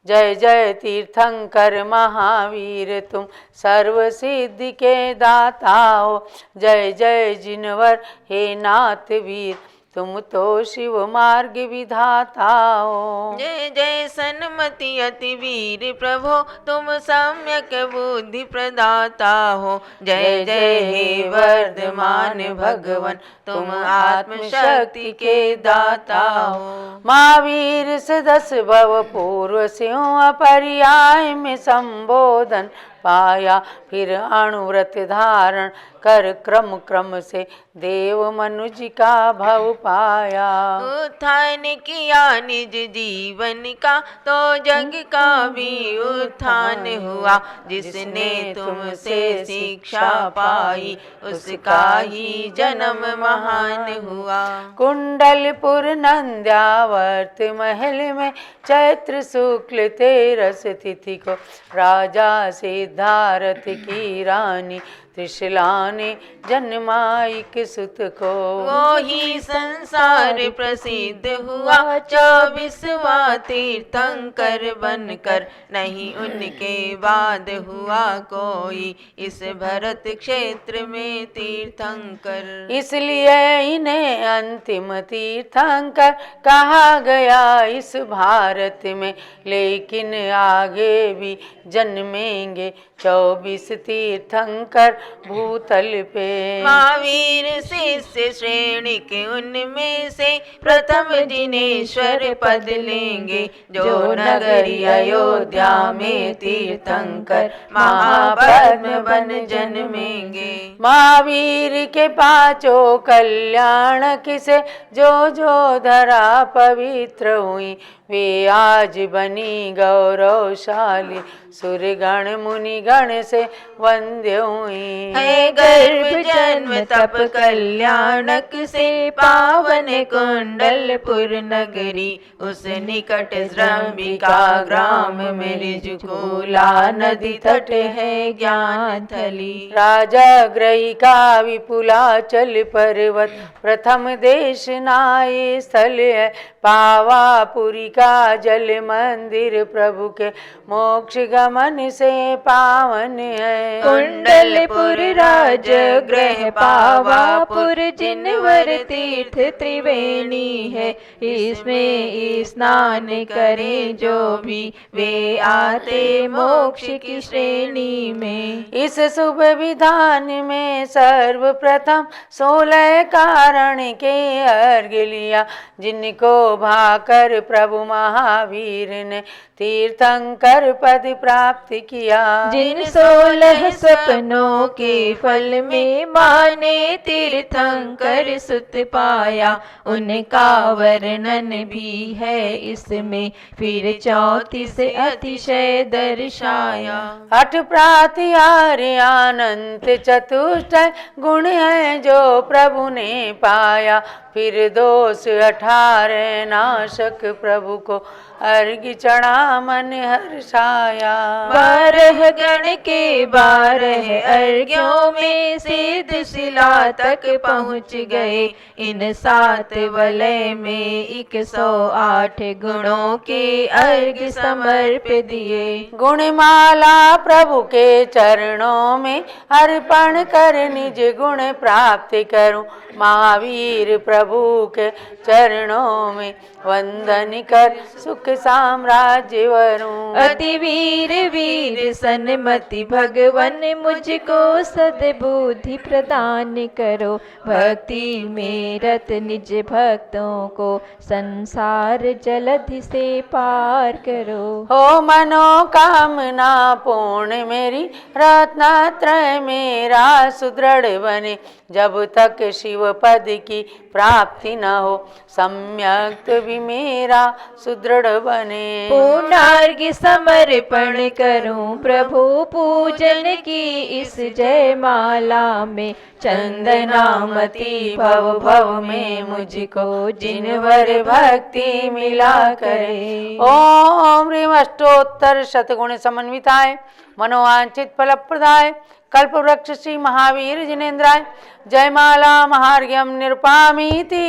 जय जय तीर्थंकर महावीर तुम सर्व सिद्धि के दाता हो। जय जय जिनवर हे नाथ वीर तुम तो शिव मार्ग विधाता हो। जय जय सन्मति अति वीर प्रभो तुम सम्यक बुद्धि प्रदाता हो। जय जय हे वर्धमान भगवन तुम आत्मशक्ति के दाता हो। महावीर सदस भव पूर्व सिंह पर्याय में संबोधन पाया फिर अणुव्रत धारण कर क्रम क्रम से देव मनुज का भव पाया। उत्थान किया निज जीवन का तो जग का भी उत्थान हुआ। जिसने तुमसे शिक्षा पाई उसका ही जन्म महान हुआ। कुंडलपुर नंद्यावर्त महल में चैत्र शुक्ल तेरस तिथि को राजा सिद्धार्थ की रानी त्रिशला ने जन्माई के सुत को। वो ही संसार प्रसिद्ध हुआ 24वां तीर्थंकर बनकर। नहीं उनके बाद हुआ कोई इस भरत क्षेत्र में तीर्थंकर। इसलिए इन्हें अंतिम तीर्थंकर कहा गया इस भारत में। लेकिन आगे भी जन्मेंगे 24 तीर्थंकर भूतल पे। महावीर शिष्य श्रेणी के उनमें से प्रथम जिनेश्वर पद लेंगे, जो नगरी अयोध्या में तीर्थंकर महापद्म बन जन्मेंगे। महावीर के पांचों कल्याण किसे, जो धरा पवित्र हुई, वे आज बनी गौरवशाली, सुरगण मुनिगण से वंद्य हुई। है गर्भ जन्म तप कल्याणक से, पावन कुंडलपुर नगरी, उस निकट जृंबिका ग्राम में ऋजुकूला नदी तट है ज्ञान थली। राजा ग्रही का विपुलाचल पर्वत, प्रथम देश नाये स्थल है, पावापुरी का जल मंदिर, प्रभु के मोक्ष गमन से पावन है। कुंडलपुर राज ग्रह पावापुर, जिनवर तीर्थ त्रिवेणी है, इसमें स्नान करें जो भी, वे आते मोक्ष की श्रेणी में। इस शुभ विधान में सर्वप्रथम 16 कारण के अर्घ्य लिया, जिनको भाकर प्रभु महावीर ने तीर्थंकर पद प्राप्त किया। जिन 16 सपनों के फल में माने तीर्थंकर सुत पाया, उनका वर्णन भी है इसमें, फिर 34 अतिशय दर्शाया। अठ प्रातिहार्य अनंत चतुष्टय गुण है जो प्रभु ने पाया, फिर दोष 18 नाशक प्रभु को अर्घ्य चढ़ा मन हर्षाया। 12 गण के 12 अर्घ्यों में सिद्ध शिला तक पहुँच गए, इन 7 वलय में 108 गुणों के अर्घ्य समर्पित दिए। गुणमाला प्रभु के चरणों में अर्पण कर निज गुण प्राप्त करूं, महावीर प्रभु के चरणों में वंदन कर सुख साम्राज्य वरूं। अति वीर वीर सन्मति भगवन, मुझको सद्बुद्धि प्रदान करो, भक्ति में रत निज भक्तों को संसार जलधि से पार करो। हो मनोकामना पूर्ण मेरी, रत्नत्रय मेरा सुदृढ़ बने, जब तक शिव पद की प्राप्ति न हो, सम्यक भी मेरा सुदृढ़ बने। पूर्णार्घ्य समर्पण करूं प्रभु पूजन की इस जयमाला में, चंदनामती भव भव में मुझको जिनवर भक्ति मिला करे। ओम ह्रीं अष्टोत्तर शतगुण समन्विताय, मनोवांछित फलप्रदाय, कल्प वृक्ष श्री महावीर जिनेन्द्राय, जयमाला महार्घ्यम निरुपामीति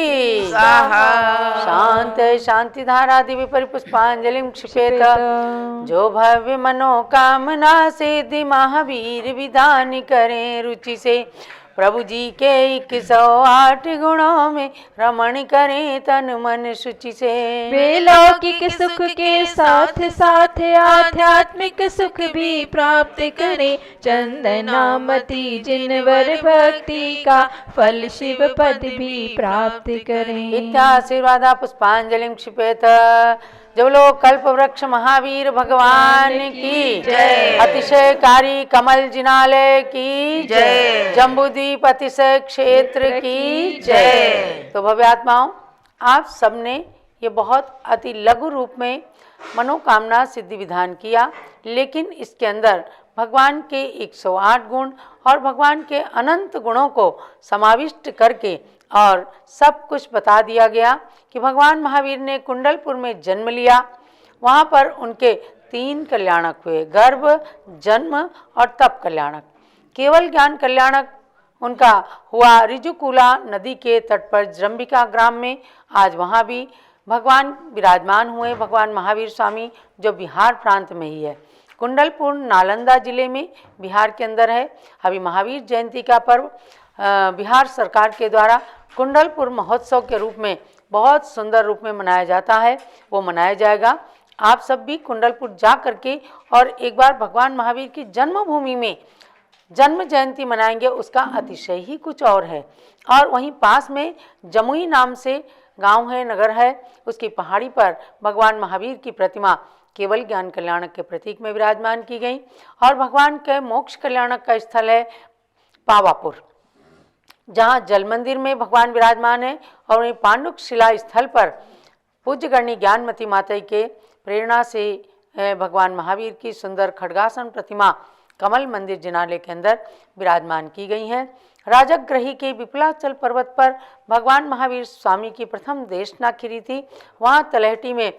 स्वाहा। शांत शांति धारा दिव्य परिपुष्पांजलिं क्षिपेत, जो भव्य मनोकामना सिद्धि महावीर विधान करें रुचि से, प्रभु जी के 108 गुणों में रमण करें तन मन शुचि से। वे लौकिक सुख के साथ साथ आध्यात्मिक सुख भी प्राप्त करें, चंदनामती जिनवर भक्ति का फल शिव पद भी प्राप्त करें। इत्याशीर्वादा पुष्पांजलिं क्षिपेत। जब लोग कल्प वृक्ष महावीर भगवान की जय। अतिशयकारी कमल जिनालय की जय। जम्बूद्वीप अतिशय क्षेत्र की जय। तो भव्य आत्माओं, आप सबने ये बहुत अति लघु रूप में मनोकामना सिद्धि विधान किया, लेकिन इसके अंदर भगवान के 108 गुण और भगवान के अनंत गुणों को समाविष्ट करके और सब कुछ बता दिया गया कि भगवान महावीर ने कुंडलपुर में जन्म लिया। वहाँ पर उनके 3 कल्याणक हुए, गर्भ, जन्म और तप कल्याणक। केवल ज्ञान कल्याणक उनका हुआ ऋजुकूला नदी के तट पर जृंबिका ग्राम में। आज वहाँ भी भगवान विराजमान हुए, भगवान महावीर स्वामी, जो बिहार प्रांत में ही है। कुंडलपुर नालंदा जिले में बिहार के अंदर है। अभी महावीर जयंती का पर्व बिहार सरकार के द्वारा कुंडलपुर महोत्सव के रूप में बहुत सुंदर रूप में मनाया जाता है, वो मनाया जाएगा। आप सब भी कुंडलपुर जा करके और एक बार भगवान महावीर की जन्मभूमि में जन्म जयंती मनाएंगे उसका अतिशय ही कुछ और है। और वहीं पास में जमुई नाम से गांव है, नगर है, उसकी पहाड़ी पर भगवान महावीर की प्रतिमा केवल ज्ञान कल्याणक के प्रतीक में विराजमान की गई। और भगवान के मोक्ष कल्याणक का स्थल है पावापुर, जहाँ जल मंदिर में भगवान विराजमान है। और वहीं पांडुक शिला स्थल पर पूज्य गणी ज्ञानमती माता के प्रेरणा से भगवान महावीर की सुंदर खड्गासन प्रतिमा कमल मंदिर जिनालय के अंदर विराजमान की गई हैं। राजगृही के विपुलाचल पर्वत पर भगवान महावीर स्वामी की प्रथम देशना खिरी थी। वहाँ तलहटी में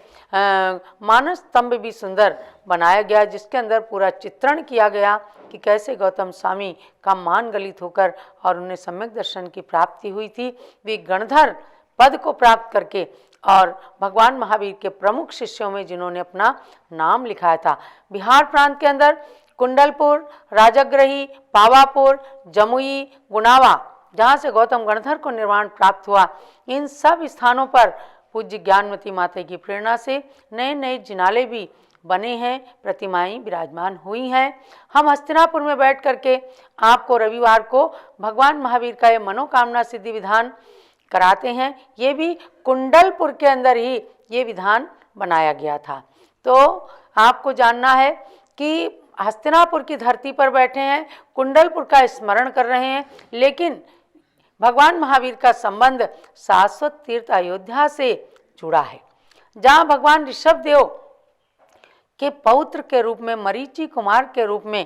मानस स्तंभ भी सुंदर बनाया गया, जिसके अंदर पूरा चित्रण किया गया कि कैसे गौतम स्वामी का मान गलित होकर और उन्हें सम्यक दर्शन की प्राप्ति हुई थी। वे गणधर पद को प्राप्त करके और भगवान महावीर के प्रमुख शिष्यों में जिन्होंने अपना नाम लिखाया था। बिहार प्रांत के अंदर कुंडलपुर, राजगृही, पावापुर, जमुई, गुनावा, जहाँ से गौतम गणधर को निर्वाण प्राप्त हुआ, इन सब स्थानों पर पूज्य ज्ञानमती माता की प्रेरणा से नए नए जिनाले भी बने हैं, प्रतिमाएं विराजमान हुई हैं। हम हस्तिनापुर में बैठ करके आपको रविवार को भगवान महावीर का ये मनोकामना सिद्धि विधान कराते हैं। ये भी कुंडलपुर के अंदर ही ये विधान बनाया गया था। तो आपको जानना है कि हस्तिनापुर की धरती पर बैठे हैं, कुंडलपुर का स्मरण कर रहे हैं, लेकिन भगवान महावीर का संबंध शाश्वत तीर्थ अयोध्या से जुड़ा है, जहाँ भगवान ऋषभ देव के पौत्र के रूप में, मरीचि कुमार के रूप में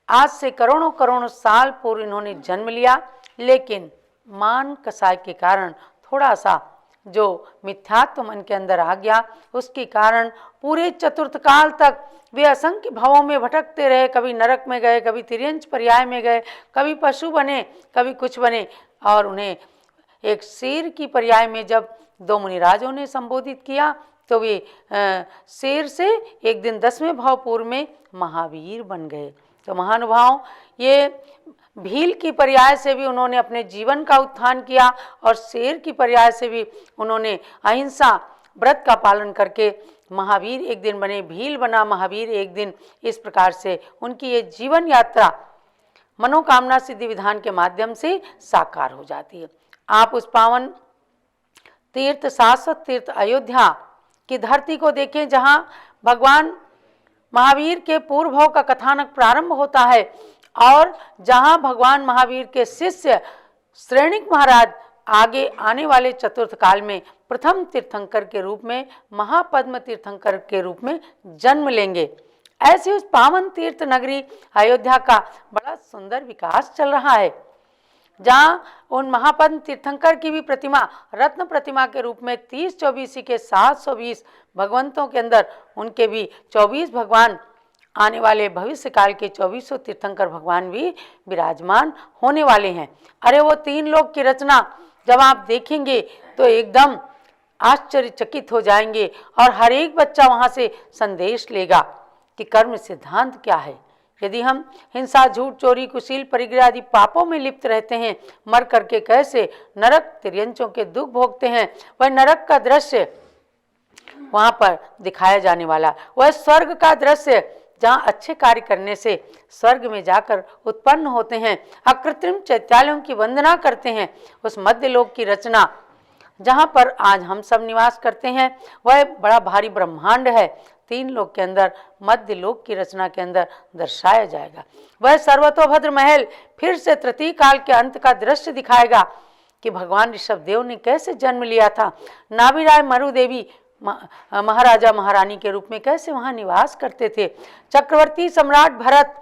आज से करोड़ों करोड़ों साल पूर्व इन्होंने जन्म लिया। लेकिन मान कसाय के कारण थोड़ा सा जो मिथ्यात्व मन के अंदर आ गया, उसके कारण पूरे चतुर्थ काल तक वे असंख्य भावों में भटकते रहे। कभी नरक में गए, कभी तिर्यंच पर्याय में गए, कभी पशु बने, कभी कुछ बने। और उन्हें एक शेर की पर्याय में जब दो मुनिराजों ने संबोधित किया तो वे शेर से एक दिन 10वें भाव पूर्व में महावीर बन गए। तो महानुभाव, ये भील की पर्याय से भी उन्होंने अपने जीवन का उत्थान किया और शेर की पर्याय से भी उन्होंने अहिंसा व्रत का पालन करके महावीर एक दिन बने, भील बना महावीर एक दिन। इस प्रकार से उनकी ये जीवन यात्रा मनोकामना सिद्धि विधान के माध्यम से साकार हो जाती है। आप उस पावन तीर्थ, शाश्वत तीर्थ अयोध्या की धरती को देखें, जहाँ भगवान महावीर के पूर्व भाव का कथानक प्रारंभ होता है और जहाँ भगवान महावीर के शिष्य श्रेणिक महाराज आगे आने वाले चतुर्थ काल में प्रथम तीर्थंकर के रूप में, महापद्म तीर्थंकर के रूप में जन्म लेंगे। ऐसे उस पावन तीर्थ नगरी अयोध्या का बड़ा सुंदर विकास चल रहा है, जहाँ उन महापद्म तीर्थंकर की भी प्रतिमा रत्न प्रतिमा के रूप में 30-24 के 720 भगवंतों के अंदर उनके भी 24 भगवान, आने वाले भविष्य काल के 2400 तीर्थंकर भगवान भी विराजमान होने वाले हैं। अरे वो 3 लोक की रचना जब आप देखेंगे तो एकदम आश्चर्यचकित हो जाएंगे और हर एक बच्चा वहाँ से संदेश लेगा कि कर्म सिद्धांत क्या है। यदि हम हिंसा, झूठ, चोरी, कुशील, परिग्रह आदि पापों में लिप्त रहते हैं, मर करके कैसे नरक तिर्यंचों के दुख भोगते हैं, वह नरक का दृश्य वहाँ पर दिखाया जाने वाला, वह स्वर्ग का दृश्य जहाँ अच्छे कार्य करने से स्वर्ग में जाकर उत्पन्न होते हैं, अकृत्रिम चैत्यालयों की वंदना करते हैं, उस मध्य लोक की रचना जहाँ पर आज हम सब निवास करते हैं, वह बड़ा भारी ब्रह्मांड है। 3 लोक के अंदर मध्य लोक की रचना के अंदर दर्शाया जाएगा। वह सर्वतोभद्र महल फिर से तृतीय काल के अंत का दृश्य दिखाएगा कि भगवान ऋषभ देव ने कैसे जन्म लिया था, नाभिराय मरुदेवी महाराजा महारानी के रूप में कैसे वहाँ निवास करते थे, चक्रवर्ती सम्राट भरत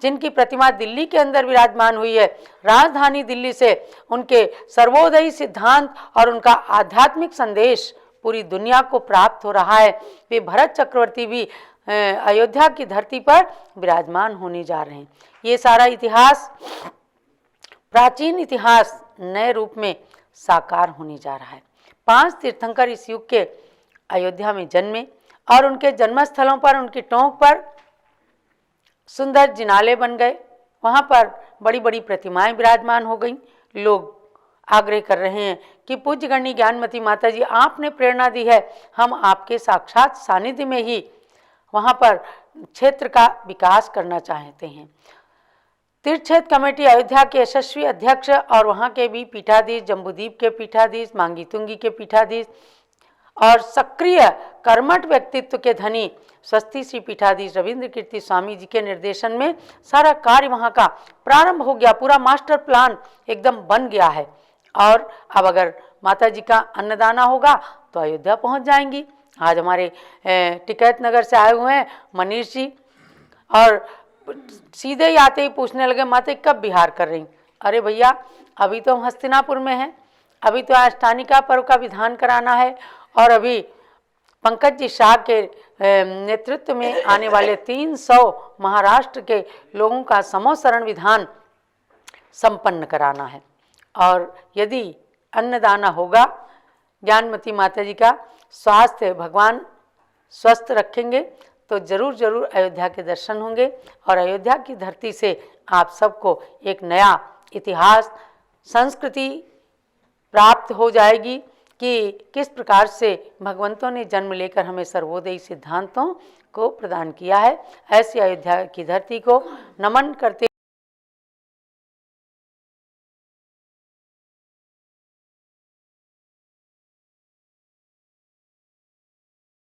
जिनकी प्रतिमा दिल्ली के अंदर विराजमान हुई है, राजधानी दिल्ली से उनके सर्वोदयी सिद्धांत और उनका आध्यात्मिक संदेश पूरी दुनिया को प्राप्त हो रहा है। वे भरत चक्रवर्ती भी अयोध्या की धरती पर विराजमान होने जा रहे हैं। ये सारा इतिहास, प्राचीन इतिहास नए रूप में साकार होने जा रहा है। 5 तीर्थंकर इस युग के अयोध्या में जन्मे और उनके जन्मस्थलों पर, उनकी टोंक पर सुंदर जिनाले बन गए। वहाँ पर बड़ी बड़ी प्रतिमाएं विराजमान हो गईं। लोग आग्रह कर रहे हैं कि पूज्य गणी ज्ञानमती माता जी, आपने प्रेरणा दी है, हम आपके साक्षात सानिध्य में ही वहाँ पर क्षेत्र का विकास करना चाहते हैं। तीर्थ क्षेत्र कमेटी अयोध्या के यशस्वी अध्यक्ष और वहाँ के भी पीठाधीश, जम्बूद्वीप के पीठाधीश, मांगी तुंगी के पीठाधीश और सक्रिय कर्मठ व्यक्तित्व के धनी स्वस्ति श्री पीठाधीश रविंद्र कीर्ति स्वामी जी के निर्देशन में सारा कार्य वहाँ का प्रारंभ हो गया। पूरा मास्टर प्लान एकदम बन गया है। और अब अगर माता जी का अन्नदाना होगा तो अयोध्या पहुँच जाएंगी। आज हमारे टिकैत नगर से आए हुए हैं मनीष जी, और सीधे ही आते ही पूछने लगे माता कब बिहार कर रही। अरे भैया अभी तो हम हस्तिनापुर में हैं, अभी तो अष्टानिका पर्व का विधान कराना है, और अभी पंकज जी शाह के नेतृत्व में आने वाले 300 महाराष्ट्र के लोगों का समोसरण विधान संपन्न कराना है। और यदि अन्नदाना होगा, ज्ञानमती माता जी का स्वास्थ्य भगवान स्वस्थ रखेंगे तो जरूर जरूर अयोध्या के दर्शन होंगे, और अयोध्या की धरती से आप सबको एक नया इतिहास, संस्कृति प्राप्त हो जाएगी कि किस प्रकार से भगवंतों ने जन्म लेकर हमें सर्वोदयी सिद्धांतों को प्रदान किया है। ऐसी अयोध्या की धरती को नमन करते